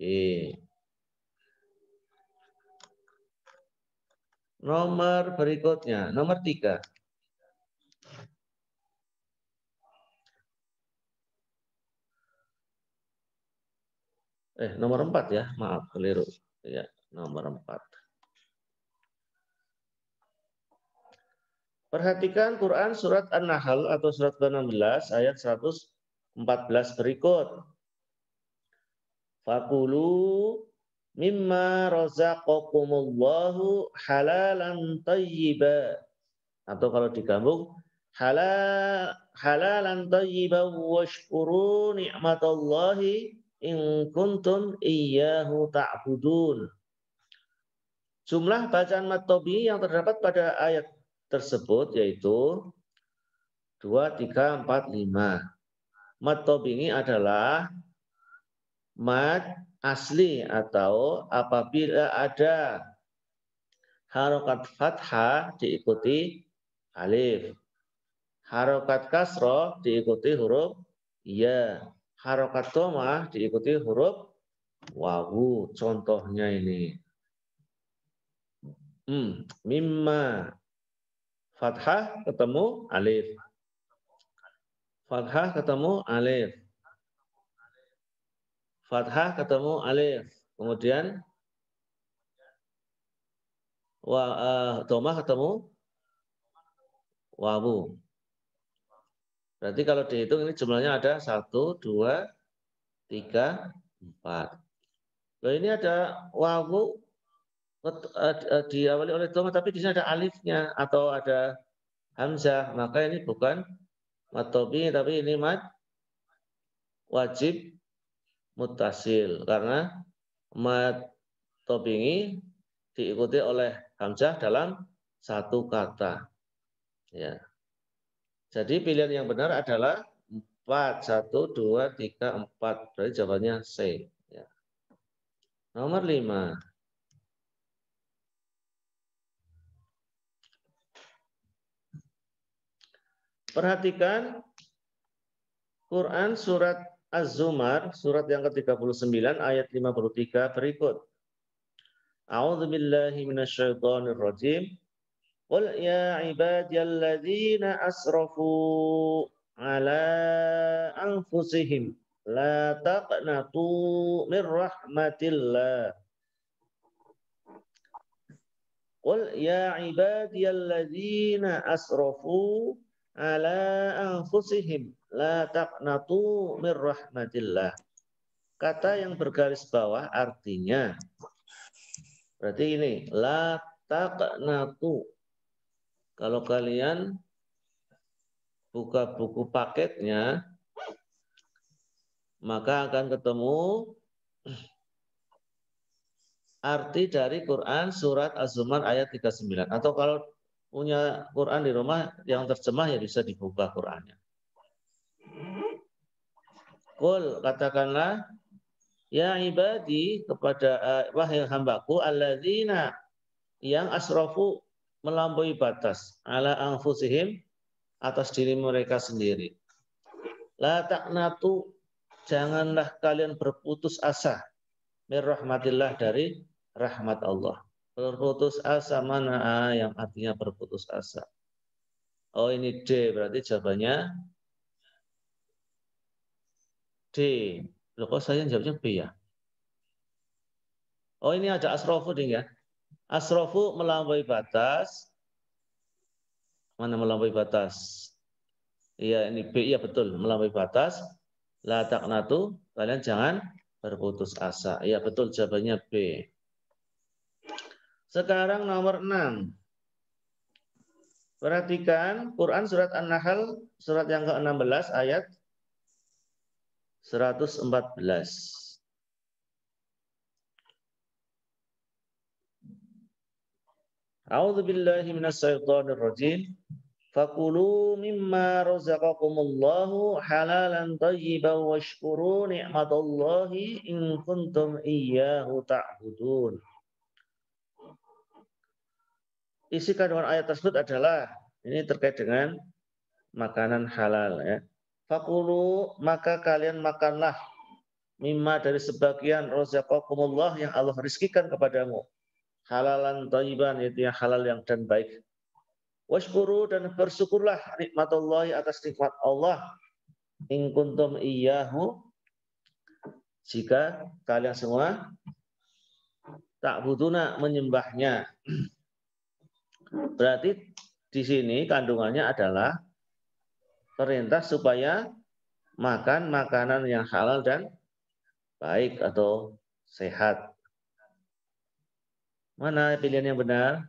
E. Nomor berikutnya, nomor 3. Nomor 4 ya, maaf keliru. Ya, nomor 4. Perhatikan Quran surat An-Nahl atau surat ke-16 ayat 114 berikut. Fakulu mimma razaqakumullahu halalan thayyiba. Atau kalau digabung halalan thayyiba washkuru ni'matallahi in kuntum iyyahu ta'budun. Jumlah bacaan mad tobi yang terdapat pada ayat tersebut yaitu 2, 3, 4, 5. Mad tobi ini adalah mad asli atau apabila ada harokat fathah diikuti alif, harokat kasroh diikuti huruf ya, harokat dhamma diikuti huruf wawu. Contohnya ini mimma, fathah ketemu alif, fathah ketemu alif, fathah ketemu alif, kemudian dhamma ketemu wawu. Berarti kalau dihitung ini jumlahnya ada 1, 2, 3, 4. Loh, ini ada wawu diawali oleh dhamma, tapi di sini ada alifnya atau ada hamzah, maka ini bukan mad tobi tapi ini mad wajib muttasil karena mad tobingi diikuti oleh hamzah dalam satu kata. Ya. Jadi pilihan yang benar adalah 4, 1, 2, 3, 4. Berarti jawabannya C. Ya. Nomor 5. Perhatikan Quran surat Az-Zumar, surat yang ke-39 ayat 53 berikut. A'udzu billahi minasyaitonir rajim. Qul ya ibadiyalladzina asrafu ala anfusihim la taqnatu min rahmatillah. Qul ya ibadiyalladzina asrafu ala anfusihim la taqnatu min rahmatillah. Kata yang bergaris bawah artinya berarti ini la taqnatu. Kalau kalian buka buku paketnya maka akan ketemu arti dari Quran surat Az-Zumar ayat 39. Atau kalau punya Quran di rumah yang terjemah ya bisa dibuka Qurannya. Qul, katakanlah ya ibadi kepada wahai hambaku alladzina yang asrafu melampaui batas ala anfusihim atas diri mereka sendiri. La taqnatu, janganlah kalian berputus asa min rahmatillah, dari rahmat Allah. Berputus asa mana yang artinya berputus asa? Oh ini D, berarti jawabannya D. Loh kok saya jawabnya B ya? Oh ini ada asrofu ding ya. Asrofu melampaui batas. Mana melampaui batas? Iya ini B, iya betul, melampaui batas. La taqnatu, kalian jangan berputus asa. Iya betul, jawabannya B. Sekarang nomor 6. Perhatikan Quran surat An-Nahl surat yang ke-16 ayat 114. A'udzu billahi minasyaitonir rajim. Fakulu mimma razaqakumullahu halalan thayyiban washkuru ni'matallahi in kuntum iyyahu ta'budun. Isi kandungan ayat tersebut adalah ini terkait dengan makanan halal ya. Fakulu, maka kalian makanlah mimma dari sebagian razaqakumullah yang Allah rizkikan kepadamu. Halalan thayyiban, yaitu yang halal yang dan baik. Washkuru, dan bersyukurlah nikmatullahi atas nikmat Allah. In kuntum iyyahu, jika kalian semua ta'buduna, menyembahnya. Berarti di sini kandungannya adalah perintah supaya makan makanan yang halal dan baik atau sehat. Mana pilihan yang benar?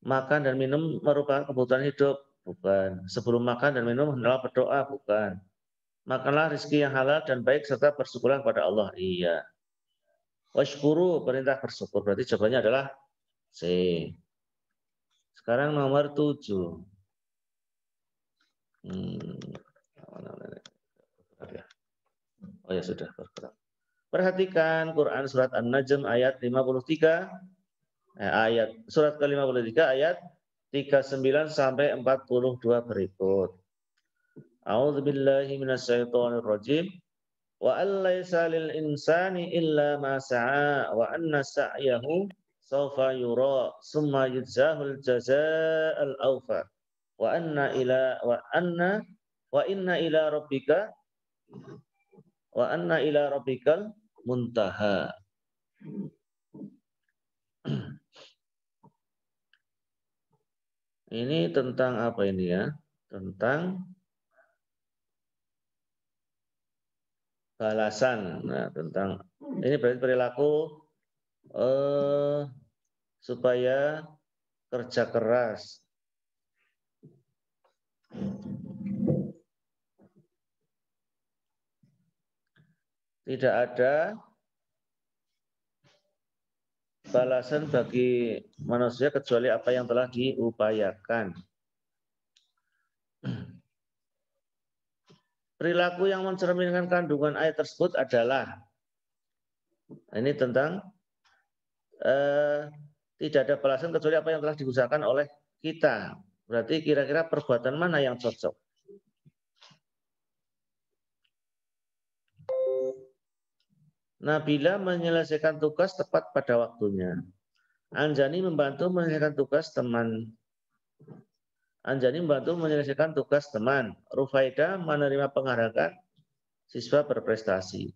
Makan dan minum merupakan kebutuhan hidup, bukan. Sebelum makan dan minum hendaklah berdoa, bukan. Makanlah rezeki yang halal dan baik serta bersyukurlah kepada Allah. Iya. Washkuru, perintah bersyukur. Berarti jawabannya adalah C. Sekarang nomor 7. Oh ya sudah bergerak. Perhatikan Quran surat An-Najm ayat 53. Ayat surat ke-53 ayat 39 sampai 42 berikut. A'udzu billahi minasyaitonir rajim. Wa allaysa lil insani illa ma sa'a wa anna sa'yahu sawfa yura summa yujzahul jazaa'al awfa wa inna ila rabbikal muntaha. Ini tentang apa ini ya? Tentang balasan. Nah, tentang ini berarti perilaku supaya kerja keras. tidak ada balasan bagi manusia kecuali apa yang telah diupayakan. Perilaku yang mencerminkan kandungan ayat tersebut adalah, ini tentang tidak ada balasan kecuali apa yang telah diusahakan oleh kita. Berarti kira-kira perbuatan mana yang cocok? Nabila menyelesaikan tugas tepat pada waktunya. Anjani membantu menyelesaikan tugas teman. Rufaida menerima penghargaan siswa berprestasi.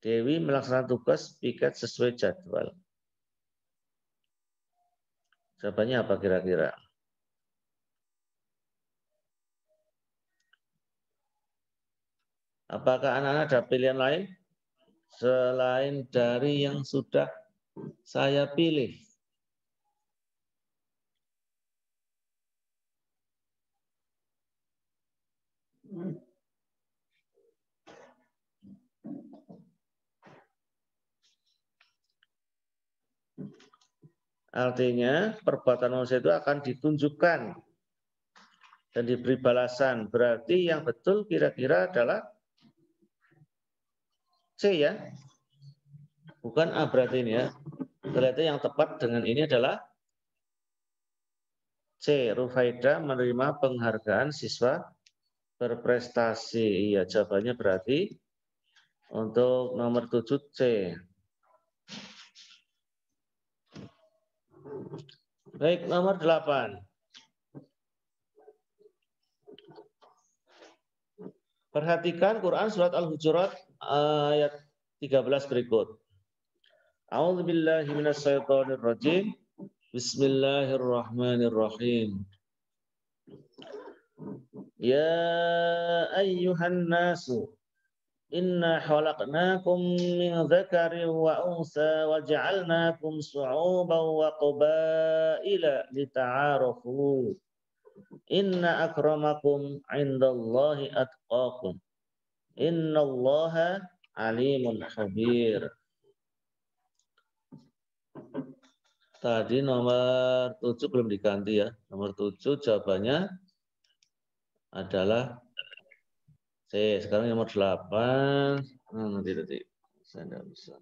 Dewi melaksanakan tugas piket sesuai jadwal. Jawabannya apa kira-kira? Apakah anak-anak ada pilihan lain selain dari yang sudah saya pilih? Artinya perbuatan manusia itu akan ditunjukkan dan diberi balasan. Berarti yang betul kira-kira adalah C ya. Bukan A berarti ini ya. Ternyata yang tepat dengan ini adalah C. Rufaida menerima penghargaan siswa berprestasi. Iya, jawabannya berarti untuk nomor 7 C. Baik, nomor 8. Perhatikan Quran surat Al-Hujurat ayat 13 berikut. A'udzubillahi minasyaitonirrajim. Bismillahirrahmanirrahim. Ya ayyuhan nasu inna khalaqnakum min dzakarin wa unsa wa ja'alnakum syu'uban wa qabaila lita'arafu. Inna akramakum 'indallahi atqakum. Innallaha alimun khabir. Tadi nomor 7 belum diganti ya. Nomor 7 jawabannya adalah C. Sekarang nomor 8. Nanti. Saya tidak bisa.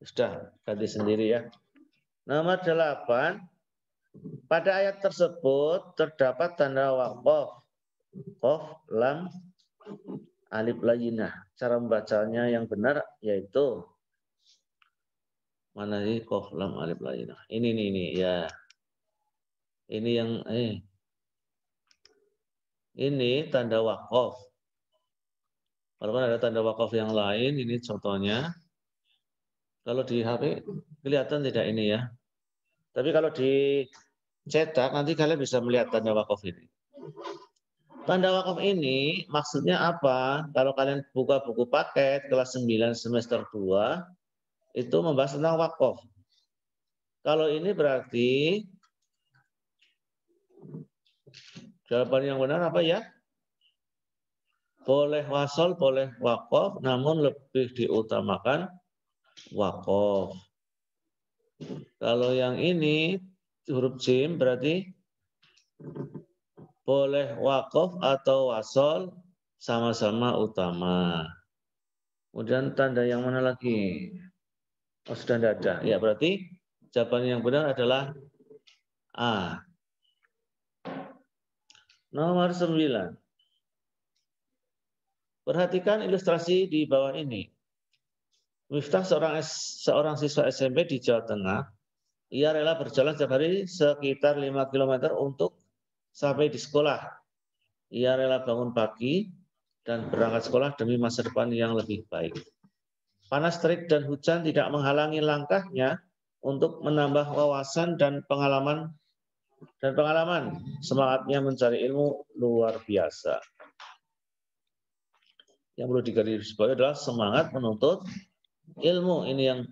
Sudah, ganti sendiri ya. Nomor 8. Pada ayat tersebut terdapat tanda waqaf. Qaf, lam, alif layyinah. Cara membacanya yang benar yaitu mana sih qaf, lam, alif layyinah. Ini ya. Ini yang ini tanda waqaf. Kalau ada tanda waqaf yang lain, ini contohnya. Kalau di HP kelihatan tidak ini ya. Tapi kalau di cetak nanti kalian bisa melihat tanda waqaf ini. Tanda waqaf ini maksudnya apa? Kalau kalian buka buku paket kelas 9 semester 2 itu membahas tentang waqaf. Kalau ini berarti jawaban yang benar apa ya? Boleh wasol, boleh waqaf, namun lebih diutamakan waqaf. Kalau yang ini huruf jim berarti boleh waqaf atau wasol sama-sama utama. Kemudian tanda yang mana lagi? Oh, sudah tidak ada. Ya, berarti jawaban yang benar adalah A. Nomor 9. Perhatikan ilustrasi di bawah ini. Miftah seorang siswa SMP di Jawa Tengah. Ia rela berjalan setiap hari sekitar 5 km untuk sampai di sekolah. Ia rela bangun pagi dan berangkat sekolah demi masa depan yang lebih baik. Panas terik dan hujan tidak menghalangi langkahnya untuk menambah wawasan dan pengalaman. Semangatnya mencari ilmu luar biasa. Yang perlu digarisbawahi adalah semangat menuntut ilmu. Ini yang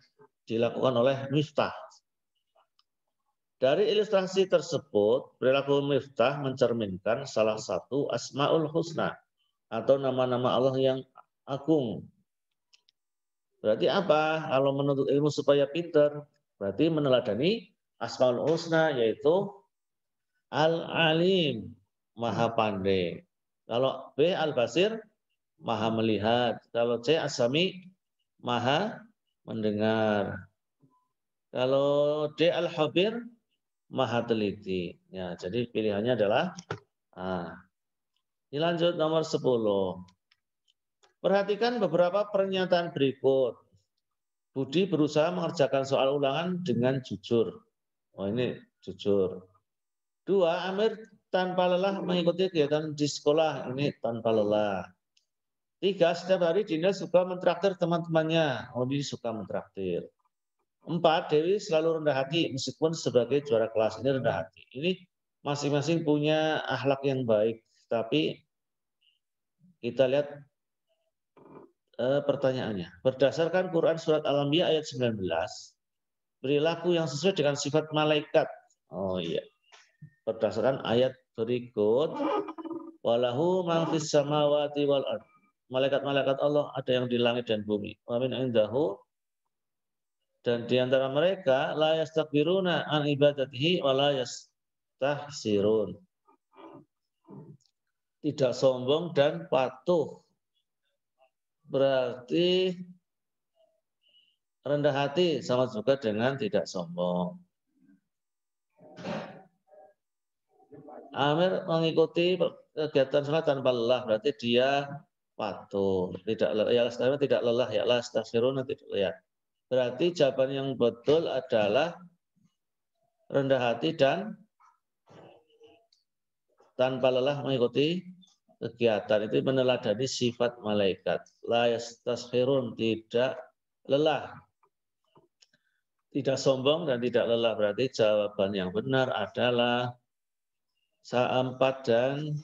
dilakukan oleh Miftah. Dari ilustrasi tersebut, perilaku Miftah mencerminkan salah satu Asmaul Husna atau nama-nama Allah yang agung. Berarti apa? Kalau menuntut ilmu supaya pinter, berarti meneladani Asmaul Husna, yaitu Al-Alim, Maha Pandai. Kalau B, Al-Basir, Maha Melihat. Kalau C, As-Sami, Maha Mendengar. Kalau D, Al-Habir, Maha Teliti. Ya, jadi pilihannya adalah A. Dilanjut nomor 10. Perhatikan beberapa pernyataan berikut. Budi berusaha mengerjakan soal ulangan dengan jujur. Oh, ini jujur. 2. Amir tanpa lelah mengikuti kegiatan di sekolah. Ini tanpa lelah. 3. Setiap hari Dinda suka mentraktir teman-temannya. Oh, ini suka mentraktir. 4. Dewi selalu rendah hati meskipun sebagai juara kelas. Ini rendah hati. Ini masing-masing punya akhlak yang baik. Tapi kita lihat pertanyaannya. Berdasarkan Quran Surat Al-Anbiya ayat 19, perilaku yang sesuai dengan sifat malaikat. Oh iya. Berdasarkan ayat berikut, walahu man fis samawati wal ard. Malaikat-malaikat Allah ada yang di langit dan bumi. Wa min indahu, dan di antara mereka la yastakbiruna an ibadatihi wa la yastahsirun. Tidak sombong dan patuh. Berarti rendah hati sama juga dengan tidak sombong. Amir mengikuti kegiatan sholat tanpa lelah, berarti dia patuh, tidak lelah, ya la astagfiruna, tidak lihat. Berarti jawaban yang betul adalah rendah hati dan tanpa lelah mengikuti kegiatan. Itu meneladani sifat malaikat. La yastasfirun, tidak lelah, tidak sombong dan tidak lelah. Berarti jawaban yang benar adalah 4 dan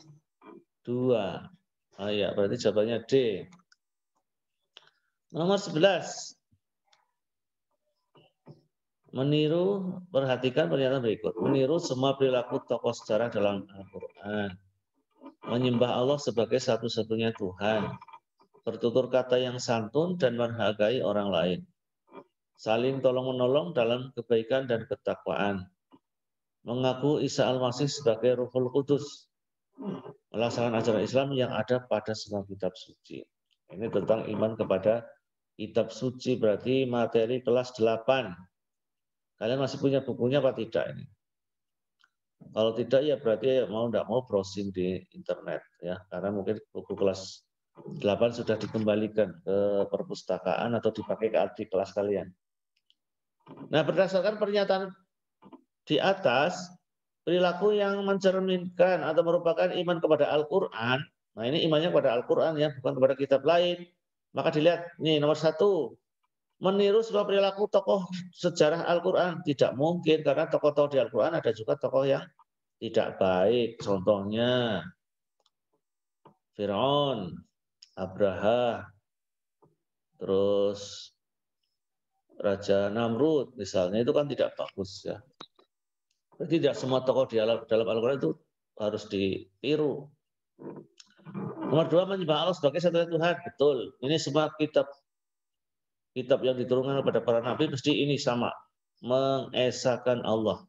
2. Oh ya, berarti jawabannya D. Nomor 11. Meniru, perhatikan pernyataan berikut. Meniru semua perilaku tokoh sejarah dalam Al-Quran. Menyembah Allah sebagai satu-satunya Tuhan. Bertutur kata yang santun dan menghargai orang lain. Saling tolong-menolong dalam kebaikan dan ketakwaan. Mengaku Isa Al-Masih sebagai Ruhul Qudus. Melaksanakan ajaran Islam yang ada pada semua kitab suci. Ini tentang iman kepada kitab suci, berarti materi kelas 8. Kalian masih punya bukunya apa tidak ini? Kalau tidak ya berarti mau tidak mau browsing di internet ya, karena mungkin buku kelas 8 sudah dikembalikan ke perpustakaan atau dipakai ke adik kelas kalian. Nah, berdasarkan pernyataan di atas, perilaku yang mencerminkan atau merupakan iman kepada Al-Quran, nah ini imannya kepada Al-Quran ya, bukan kepada kitab lain. Maka dilihat, nih nomor 1, meniru sebuah perilaku tokoh sejarah Al-Quran. Tidak mungkin, karena tokoh-tokoh di Al-Quran ada juga tokoh yang tidak baik. Contohnya, Fir'aun, Abraha, terus Raja Namrud misalnya, itu kan tidak bagus ya. Jadi tidak semua tokoh di dalam Al-Quran itu harus ditiru. Nomor 2, menyembah Allah sebagai satu Tuhan. Betul. Ini semua kitab yang diturunkan kepada para nabi mesti ini sama, mengesahkan Allah.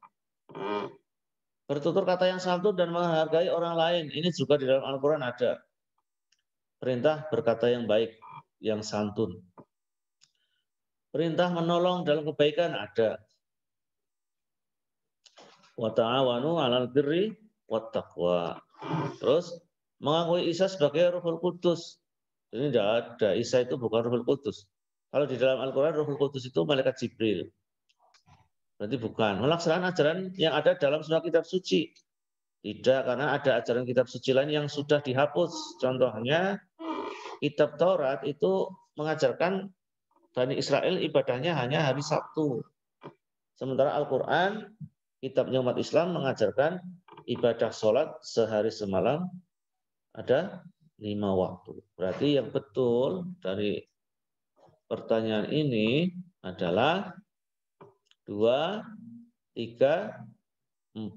Bertutur kata yang santun dan menghargai orang lain. Ini juga di dalam Al-Quran ada. Perintah berkata yang baik, yang santun. Perintah menolong dalam kebaikan ada. Wa ta'awanu 'alal birri wat taqwa. Terus mengakui Isa sebagai Ruhul Qudus. Ini tidak ada. Isa itu bukan Ruhul Qudus. Kalau di dalam Al-Quran Ruhul Qudus itu malaikat Jibril. Berarti bukan. Melaksanakan ajaran yang ada dalam semua kitab suci. Tidak, karena ada ajaran kitab suci lain yang sudah dihapus. Contohnya kitab Taurat itu mengajarkan Bani Israel ibadahnya hanya hari Sabtu. Sementara Al-Quran, kitabnya umat Islam mengajarkan ibadah sholat sehari semalam ada 5 waktu. Berarti yang betul dari pertanyaan ini adalah 2, 3, 4.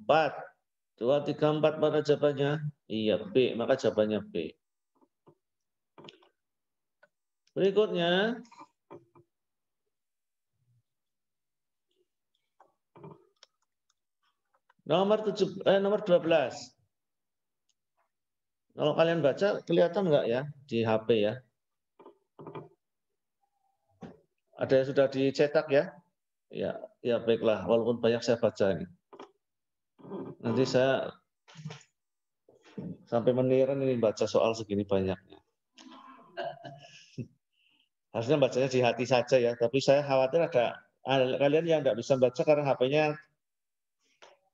2, 3, 4 pada jawabannya? Iya, B. Maka jawabannya B. Berikutnya, Nomor 12. Kalau kalian baca kelihatan enggak ya di HP ya? Ada yang sudah dicetak ya? Ya baiklah, walaupun banyak saya baca ini. Nanti saya sampai meniran ini baca soal segini banyaknya. Harusnya bacanya di hati saja ya, tapi saya khawatir ada kalian yang tidak bisa baca karena HP-nya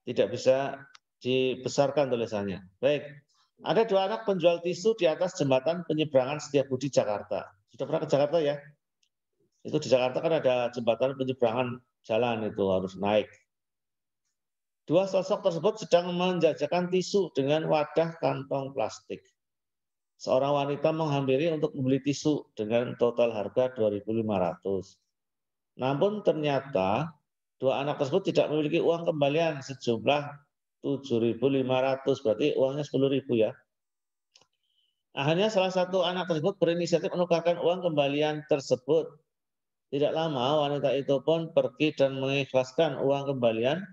tidak bisa dibesarkan tulisannya. Baik, ada 2 anak penjual tisu di atas jembatan penyeberangan Setiabudi Jakarta. Sudah pernah ke Jakarta ya? Itu di Jakarta kan ada jembatan penyeberangan jalan, itu harus naik. 2 sosok tersebut sedang menjajakan tisu dengan wadah kantong plastik. Seorang wanita menghampiri untuk membeli tisu dengan total harga 2.500. Namun ternyata 2 anak tersebut tidak memiliki uang kembalian sejumlah 7.500, berarti uangnya 10.000 ya. Akhirnya salah satu anak tersebut berinisiatif menukarkan uang kembalian tersebut. Tidak lama wanita itu pun pergi dan mengikhlaskan uang kembalian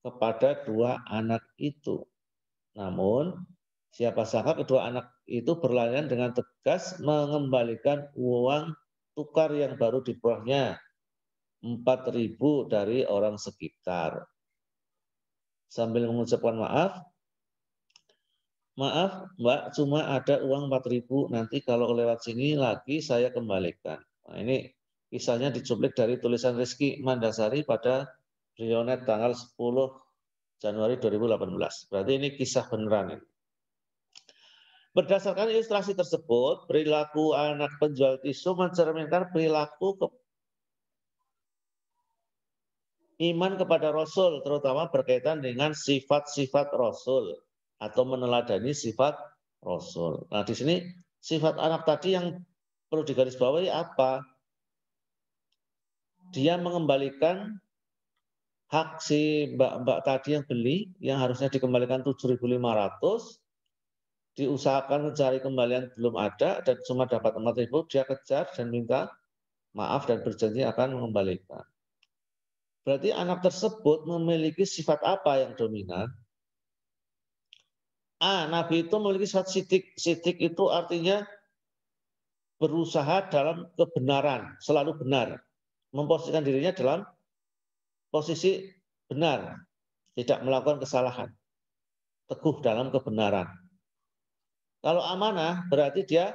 kepada 2 anak itu. Namun siapa sangka kedua anak itu berlarian dengan tegas mengembalikan uang tukar yang baru diperolehnya 4.000 dari orang sekitar. Sambil mengucapkan maaf Mbak, cuma ada uang 4.000, nanti kalau lewat sini lagi saya kembalikan. Nah, ini kisahnya dicuplik dari tulisan Rizky Mandasari pada Brionet tanggal 10 Januari 2018. Berarti ini kisah beneran ini. Berdasarkan ilustrasi tersebut, perilaku anak penjual tisu mencerminkan perilaku iman kepada Rasul, terutama berkaitan dengan sifat-sifat Rasul atau meneladani sifat Rasul. Nah, di sini sifat anak tadi yang perlu digarisbawahi apa? Dia mengembalikan hak si mbak-mbak tadi yang beli, yang harusnya dikembalikan 7.500, diusahakan mencari kembalian belum ada, dan cuma dapat 4.000, dia kejar dan minta maaf dan berjanji akan mengembalikan. Berarti anak tersebut memiliki sifat apa yang dominan? Nabi itu memiliki sifat sidik. Sidik itu artinya berusaha dalam kebenaran, selalu benar. Memposisikan dirinya dalam posisi benar, tidak melakukan kesalahan, teguh dalam kebenaran. Kalau amanah berarti dia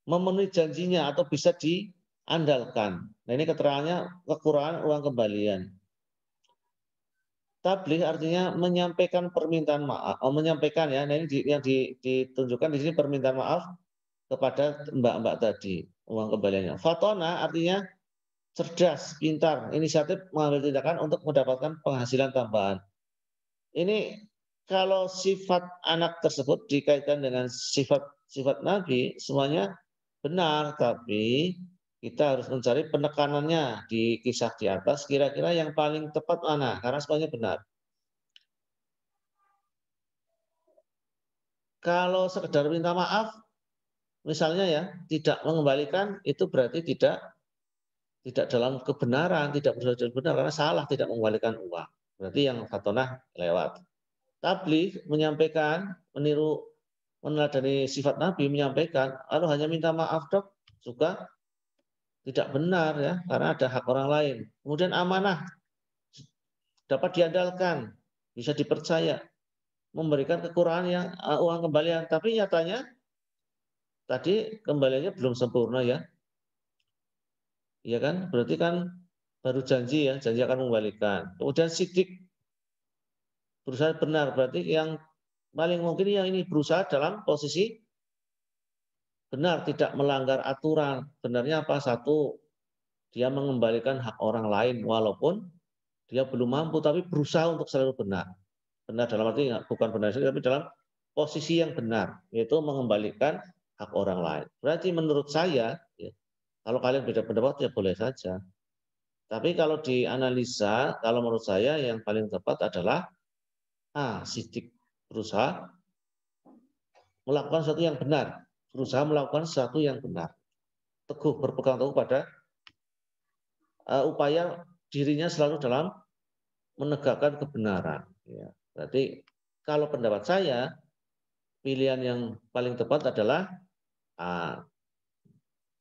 memenuhi janjinya atau bisa diandalkan. Nah, ini keterangannya kekurangan uang kembalian. Tabligh artinya menyampaikan permintaan maaf, menyampaikan ya. Nah, ini yang ditunjukkan di sini permintaan maaf kepada mbak-mbak tadi, uang kembaliannya. Fatona artinya cerdas, pintar, inisiatif mengambil tindakan untuk mendapatkan penghasilan tambahan. Ini kalau sifat anak tersebut dikaitkan dengan sifat Nabi, semuanya benar, tapi kita harus mencari penekanannya di kisah di atas, kira-kira yang paling tepat mana, karena semuanya benar. Kalau sekedar minta maaf, misalnya ya, tidak mengembalikan, itu berarti tidak dalam kebenaran, tidak benar, karena salah tidak mengembalikan uang. Berarti yang fatonah lewat. Tabligh menyampaikan, meniru, meneladani sifat Nabi, menyampaikan, lalu hanya minta maaf dok, juga tidak benar ya, karena ada hak orang lain. Kemudian amanah, dapat diandalkan, bisa dipercaya, memberikan kekurangan yang uang kembalian. Tapi nyatanya tadi kembaliannya belum sempurna ya. Iya kan? Berarti kan baru janji ya, janji akan mengembalikan. Kemudian sidik, berusaha benar, berarti yang paling mungkin yang ini berusaha dalam posisi benar, tidak melanggar aturan. Benarnya apa? Satu, dia mengembalikan hak orang lain walaupun dia belum mampu, tapi berusaha untuk selalu benar. Benar dalam arti bukan benar, tapi dalam posisi yang benar, yaitu mengembalikan hak orang lain. Berarti menurut saya, ya, kalau kalian beda pendapat ya boleh saja. Tapi kalau dianalisa, kalau menurut saya yang paling tepat adalah sidik, berusaha melakukan sesuatu yang benar. Berusaha melakukan sesuatu yang benar. Teguh, berpegang teguh pada upaya dirinya selalu dalam menegakkan kebenaran. Ya. Berarti kalau pendapat saya, pilihan yang paling tepat adalah A.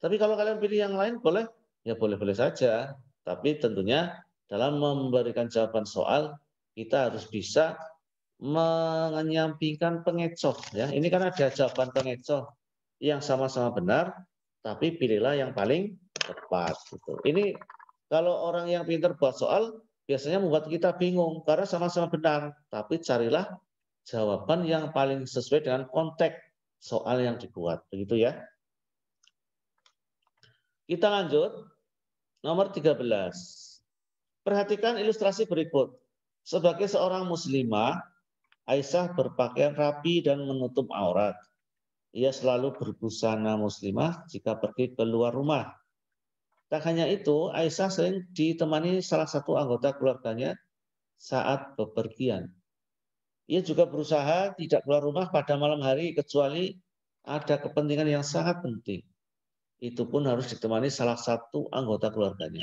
Tapi kalau kalian pilih yang lain boleh, ya boleh-boleh saja. Tapi tentunya dalam memberikan jawaban soal, kita harus bisa menyampingkan pengecoh. Ya. Ini kan ada jawaban pengecoh yang sama-sama benar, tapi pilihlah yang paling tepat. Gitu. Ini kalau orang yang pintar buat soal, biasanya membuat kita bingung karena sama-sama benar, tapi carilah jawaban yang paling sesuai dengan konteks soal yang dibuat. Begitu ya. Kita lanjut. Nomor 13. Perhatikan ilustrasi berikut. Sebagai seorang muslimah, Aisyah berpakaian rapi dan menutup aurat. Ia selalu berbusana muslimah jika pergi keluar rumah. Tak hanya itu, Aisyah sering ditemani salah satu anggota keluarganya saat bepergian. Ia juga berusaha tidak keluar rumah pada malam hari kecuali ada kepentingan yang sangat penting. Itu pun harus ditemani salah satu anggota keluarganya.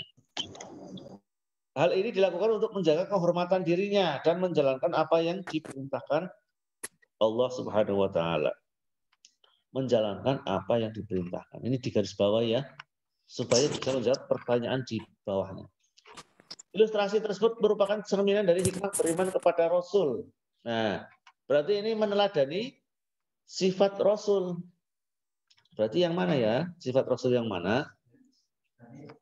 Hal ini dilakukan untuk menjaga kehormatan dirinya dan menjalankan apa yang diperintahkan Allah Subhanahu wa taala. Menjalankan apa yang diperintahkan. Ini digarisbawahi ya, supaya bisa menjawab pertanyaan di bawahnya. Ilustrasi tersebut merupakan cerminan dari hikmah beriman kepada Rasul. Nah, berarti ini meneladani sifat Rasul. Berarti yang mana ya? Sifat Rasul yang mana?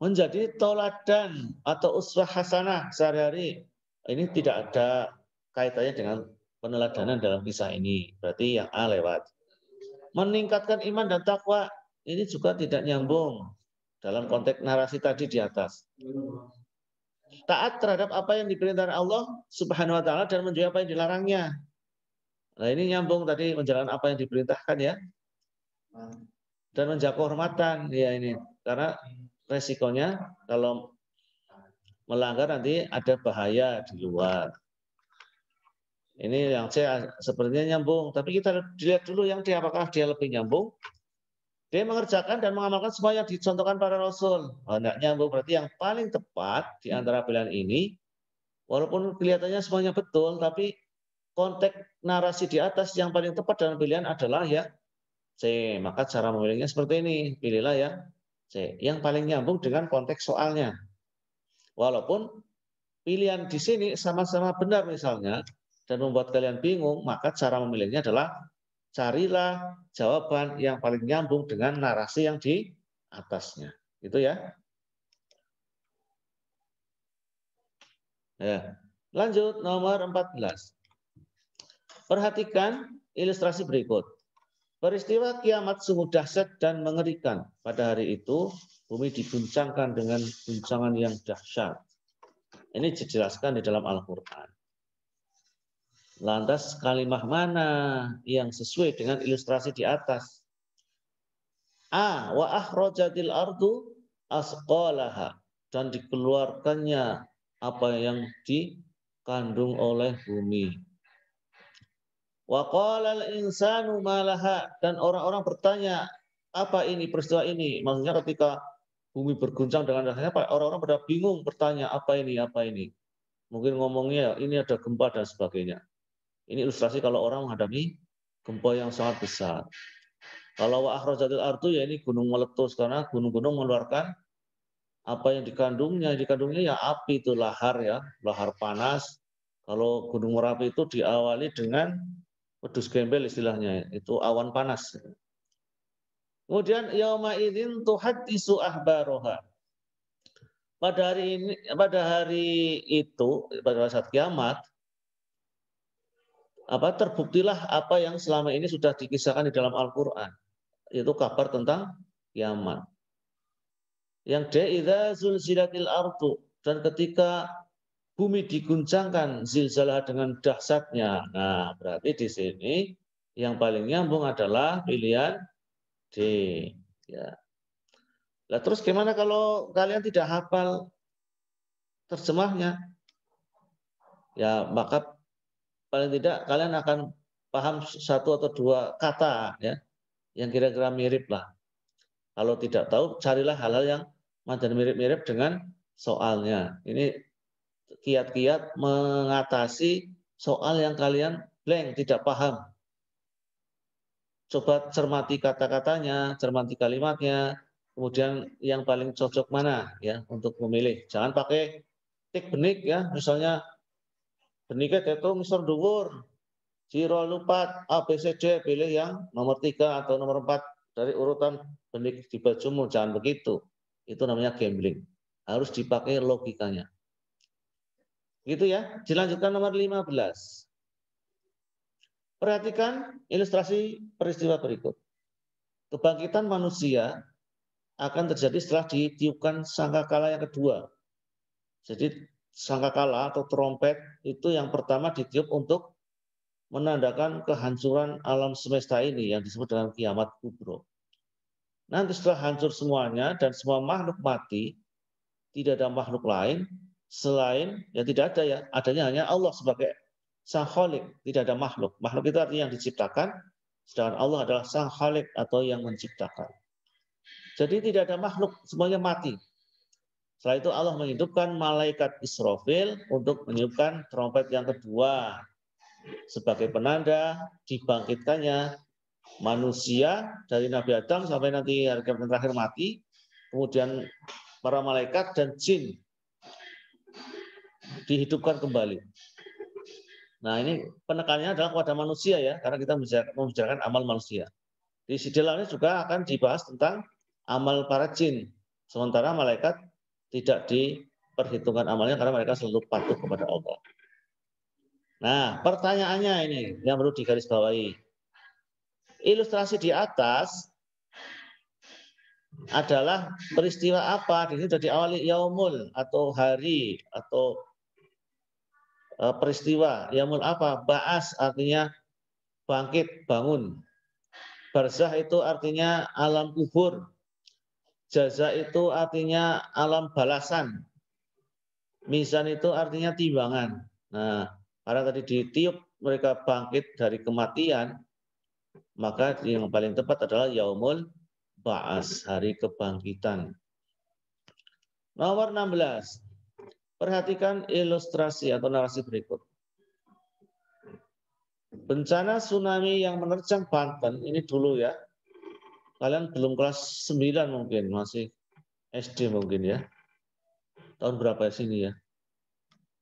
Menjadi tauladan atau uswah hasanah sehari-hari. Ini tidak ada kaitannya dengan peneladanan dalam kisah ini. Berarti yang A lewat. Meningkatkan iman dan takwa. Ini juga tidak nyambung dalam konteks narasi tadi di atas. Taat terhadap apa yang diperintahkan Allah Subhanahu wa taala dan menjauhi apa yang dilarangnya. Nah, ini nyambung tadi menjalankan apa yang diperintahkan ya. Dan menjaga kehormatan ya ini. Karena resikonya kalau melanggar nanti ada bahaya di luar. Ini yang saya sepertinya nyambung, tapi kita lihat dulu yang dia apakah dia lebih nyambung. Dia mengerjakan dan mengamalkan semua yang dicontohkan para rasul. Tidak nyambung, berarti yang paling tepat di antara pilihan ini, walaupun kelihatannya semuanya betul, tapi konteks narasi di atas yang paling tepat dalam pilihan adalah ya C. Maka cara memilihnya seperti ini. Pilihlah ya C. Yang paling nyambung dengan konteks soalnya. Walaupun pilihan di sini sama-sama benar misalnya, dan membuat kalian bingung, maka cara memilihnya adalah carilah jawaban yang paling nyambung dengan narasi yang di atasnya. Gitu ya. Ya. Lanjut nomor 14. Perhatikan ilustrasi berikut. Peristiwa kiamat sungguh dahsyat dan mengerikan. Pada hari itu, bumi diguncangkan dengan guncangan yang dahsyat. Ini dijelaskan di dalam Al-Quran. Lantas kalimat mana yang sesuai dengan ilustrasi di atas? A. Wa akhrajatil ardu asqalaha. Dan dikeluarkannya apa yang dikandung oleh bumi. Wa qala al-insanu ma laha, dan orang-orang bertanya, apa ini peristiwa ini? Maksudnya ketika bumi berguncang dengan dahsyatnya, orang-orang pada bingung bertanya, apa ini, apa ini? Mungkin ngomongnya ini ada gempa dan sebagainya. Ini ilustrasi kalau orang menghadapi gempa yang sangat besar. Kalau wa akhrajatil ardu ya ini gunung meletus karena gunung-gunung mengeluarkan apa yang dikandungnya. Dikandungnya ya api, itu lahar ya, lahar panas. Kalau gunung Merapi itu diawali dengan wedus gembel istilahnya, itu awan panas. Kemudian yauma idzin tuhaddisu ahbaroha. Pada hari itu, pada saat kiamat, terbuktilah apa yang selama ini sudah dikisahkan di dalam Al-Quran, yaitu kabar tentang kiamat. Yang D, idza zulzilatil ardu, dan ketika bumi diguncangkan zilzalah dengan dahsyatnya. Nah, berarti di sini yang paling nyambung adalah pilihan D. Ya. Nah, terus gimana kalau kalian tidak hafal terjemahnya? Ya, maka paling tidak kalian akan paham satu atau dua kata ya, yang kira-kira mirip lah. Kalau tidak tahu, carilah hal-hal yang mirip-mirip dengan soalnya. Ini kiat-kiat mengatasi soal yang kalian blank, tidak paham. Coba cermati kata-katanya, cermati kalimatnya, kemudian yang paling cocok mana ya untuk memilih. Jangan pakai tik benik ya, misalnya beniknya itu Mr. Dhuwur, Jiro lupat ABCD, pilih yang nomor 3 atau nomor 4 dari urutan benik di bajumu. Jangan begitu. Itu namanya gambling. Harus dipakai logikanya. Gitu ya. Dilanjutkan nomor 15. Perhatikan ilustrasi peristiwa berikut. Kebangkitan manusia akan terjadi setelah ditiupkan sangkakala yang kedua. Jadi sangkakala atau trompet itu yang pertama ditiup untuk menandakan kehancuran alam semesta ini yang disebut dengan kiamat kubro. Nanti setelah hancur semuanya dan semua makhluk mati, tidak ada makhluk lain selain, ya tidak ada ya, adanya hanya Allah sebagai Sang Khalik, tidak ada makhluk. Makhluk itu artinya yang diciptakan, sedangkan Allah adalah Sang Khalik atau yang menciptakan. Jadi tidak ada makhluk, semuanya mati. Setelah itu Allah menghidupkan malaikat Israfil untuk meniupkan trompet yang kedua sebagai penanda dibangkitkannya manusia dari Nabi Adam sampai nanti hari kiamat terakhir mati, kemudian para malaikat dan jin dihidupkan kembali. Nah ini penekanannya adalah kepada manusia ya, karena kita membicarakan amal manusia. Di sisi lainnya juga akan dibahas tentang amal para jin, sementara malaikat tidak diperhitungkan amalnya karena mereka selalu patuh kepada Allah. Nah, pertanyaannya ini yang perlu digarisbawahi. Ilustrasi di atas adalah peristiwa apa? Di sini sudah diawali yaumul atau hari atau peristiwa. Yaumul apa? Ba'as artinya bangkit, bangun. Barzah itu artinya alam kubur. Jaza itu artinya alam balasan. Mizan itu artinya timbangan. Nah, karena tadi ditiup mereka bangkit dari kematian, maka yang paling tepat adalah yaumul ba'as, hari kebangkitan. Nomor 16. Perhatikan ilustrasi atau narasi berikut. Bencana tsunami yang menerjang Banten, ini dulu ya. Kalian belum kelas 9 mungkin, masih SD mungkin ya. Tahun berapa sini ya?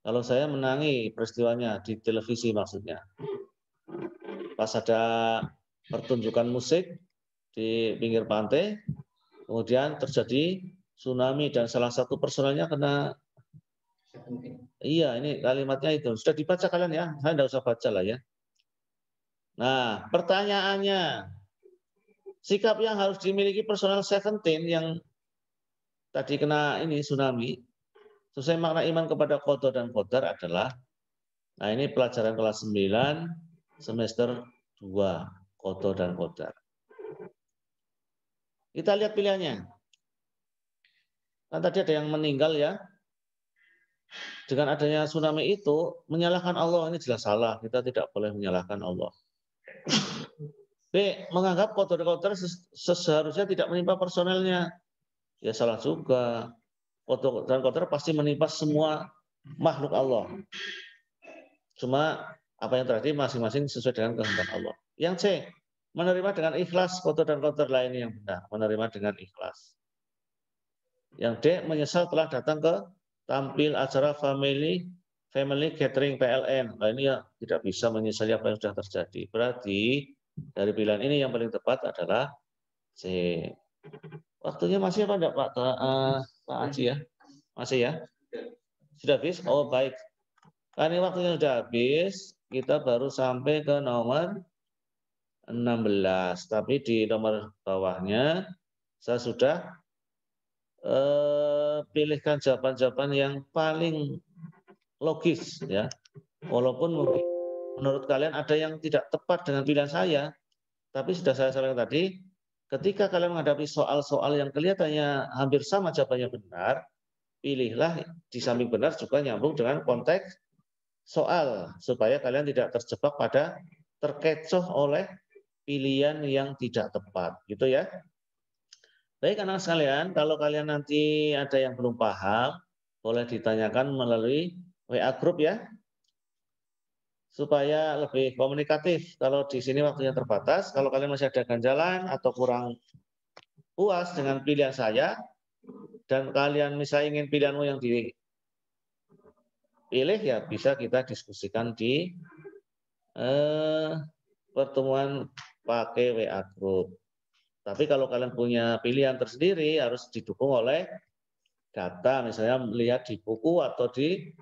Kalau saya menangi peristiwanya di televisi maksudnya. Pas ada pertunjukan musik di pinggir pantai, kemudian terjadi tsunami dan salah satu personelnya kena. Iya, ini kalimatnya itu. Sudah dibaca kalian ya? Saya tidak usah baca lah ya. Nah, pertanyaannya, sikap yang harus dimiliki personel Seventeen yang tadi kena ini tsunami, sesuai makna iman kepada qada dan qadar adalah, nah ini pelajaran kelas 9 semester 2, qada dan qadar. Kita lihat pilihannya. Kan tadi ada yang meninggal ya. Dengan adanya tsunami itu, menyalahkan Allah ini jelas salah. Kita tidak boleh menyalahkan Allah. B. Menganggap qada dan qadar seharusnya tidak menimpa personelnya. Ya salah juga. Qada dan qadar pasti menimpa semua makhluk Allah. Cuma apa yang terjadi masing-masing sesuai dengan kehendak Allah. Yang C. Menerima dengan ikhlas qada dan qadar lainnya yang benar. Menerima dengan ikhlas. Yang D. Menyesal telah datang ke tampil acara family gathering PLN. Nah ini ya tidak bisa menyesali apa yang sudah terjadi. Berarti dari pilihan ini yang paling tepat adalah C. Waktunya masih apa enggak Pak Haji ya? Masih ya? Sudah habis? Oh baik. Karena ini waktunya sudah habis, kita baru sampai ke nomor 16. Tapi di nomor bawahnya saya sudah pilihkan jawaban-jawaban yang paling logis ya. Walaupun mungkin menurut kalian ada yang tidak tepat dengan pilihan saya, tapi sudah saya sampaikan tadi, ketika kalian menghadapi soal-soal yang kelihatannya hampir sama jawabannya benar, pilihlah di samping benar juga nyambung dengan konteks soal supaya kalian tidak terjebak pada terkecoh oleh pilihan yang tidak tepat, gitu ya. Baik anak sekalian, kalau kalian nanti ada yang belum paham, boleh ditanyakan melalui WA grup ya, supaya lebih komunikatif. Kalau di sini waktunya terbatas, kalau kalian masih ada ganjalan atau kurang puas dengan pilihan saya, dan kalian misalnya ingin pilihanmu yang dipilih, ya bisa kita diskusikan di pertemuan pakai WA grup. Tapi kalau kalian punya pilihan tersendiri, harus didukung oleh data, misalnya melihat di buku atau di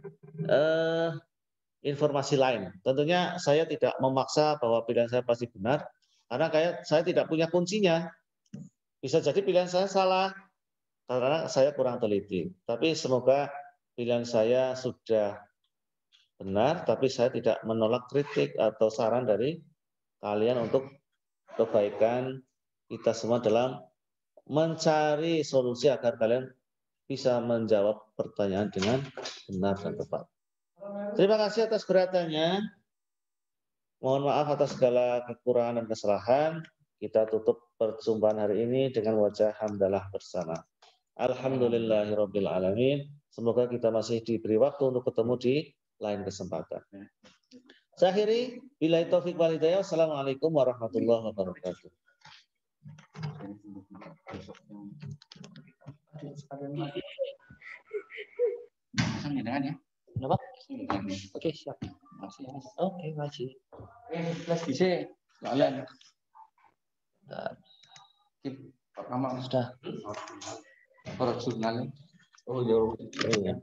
informasi lain. Tentunya saya tidak memaksa bahwa pilihan saya pasti benar, karena saya tidak punya kuncinya. Bisa jadi pilihan saya salah, karena saya kurang teliti. Tapi semoga pilihan saya sudah benar, tapi saya tidak menolak kritik atau saran dari kalian untuk kebaikan kita semua dalam mencari solusi agar kalian bisa menjawab pertanyaan dengan benar dan tepat. Terima kasih atas perhatiannya. Mohon maaf atas segala kekurangan dan kesalahan. Kita tutup perjumpaan hari ini dengan wajah hamdalah bersama. Alhamdulillahirabbil alamin. Semoga kita masih diberi waktu untuk ketemu di lain kesempatan. Saya akhiri, billahi taufik wal hidayah. Wassalamualaikum warahmatullahi wabarakatuh. Kenapa? Oke, siap. Oke, masih. Kelas bisa kalian. Pertama sudah. Para jurnal. Oh, iya.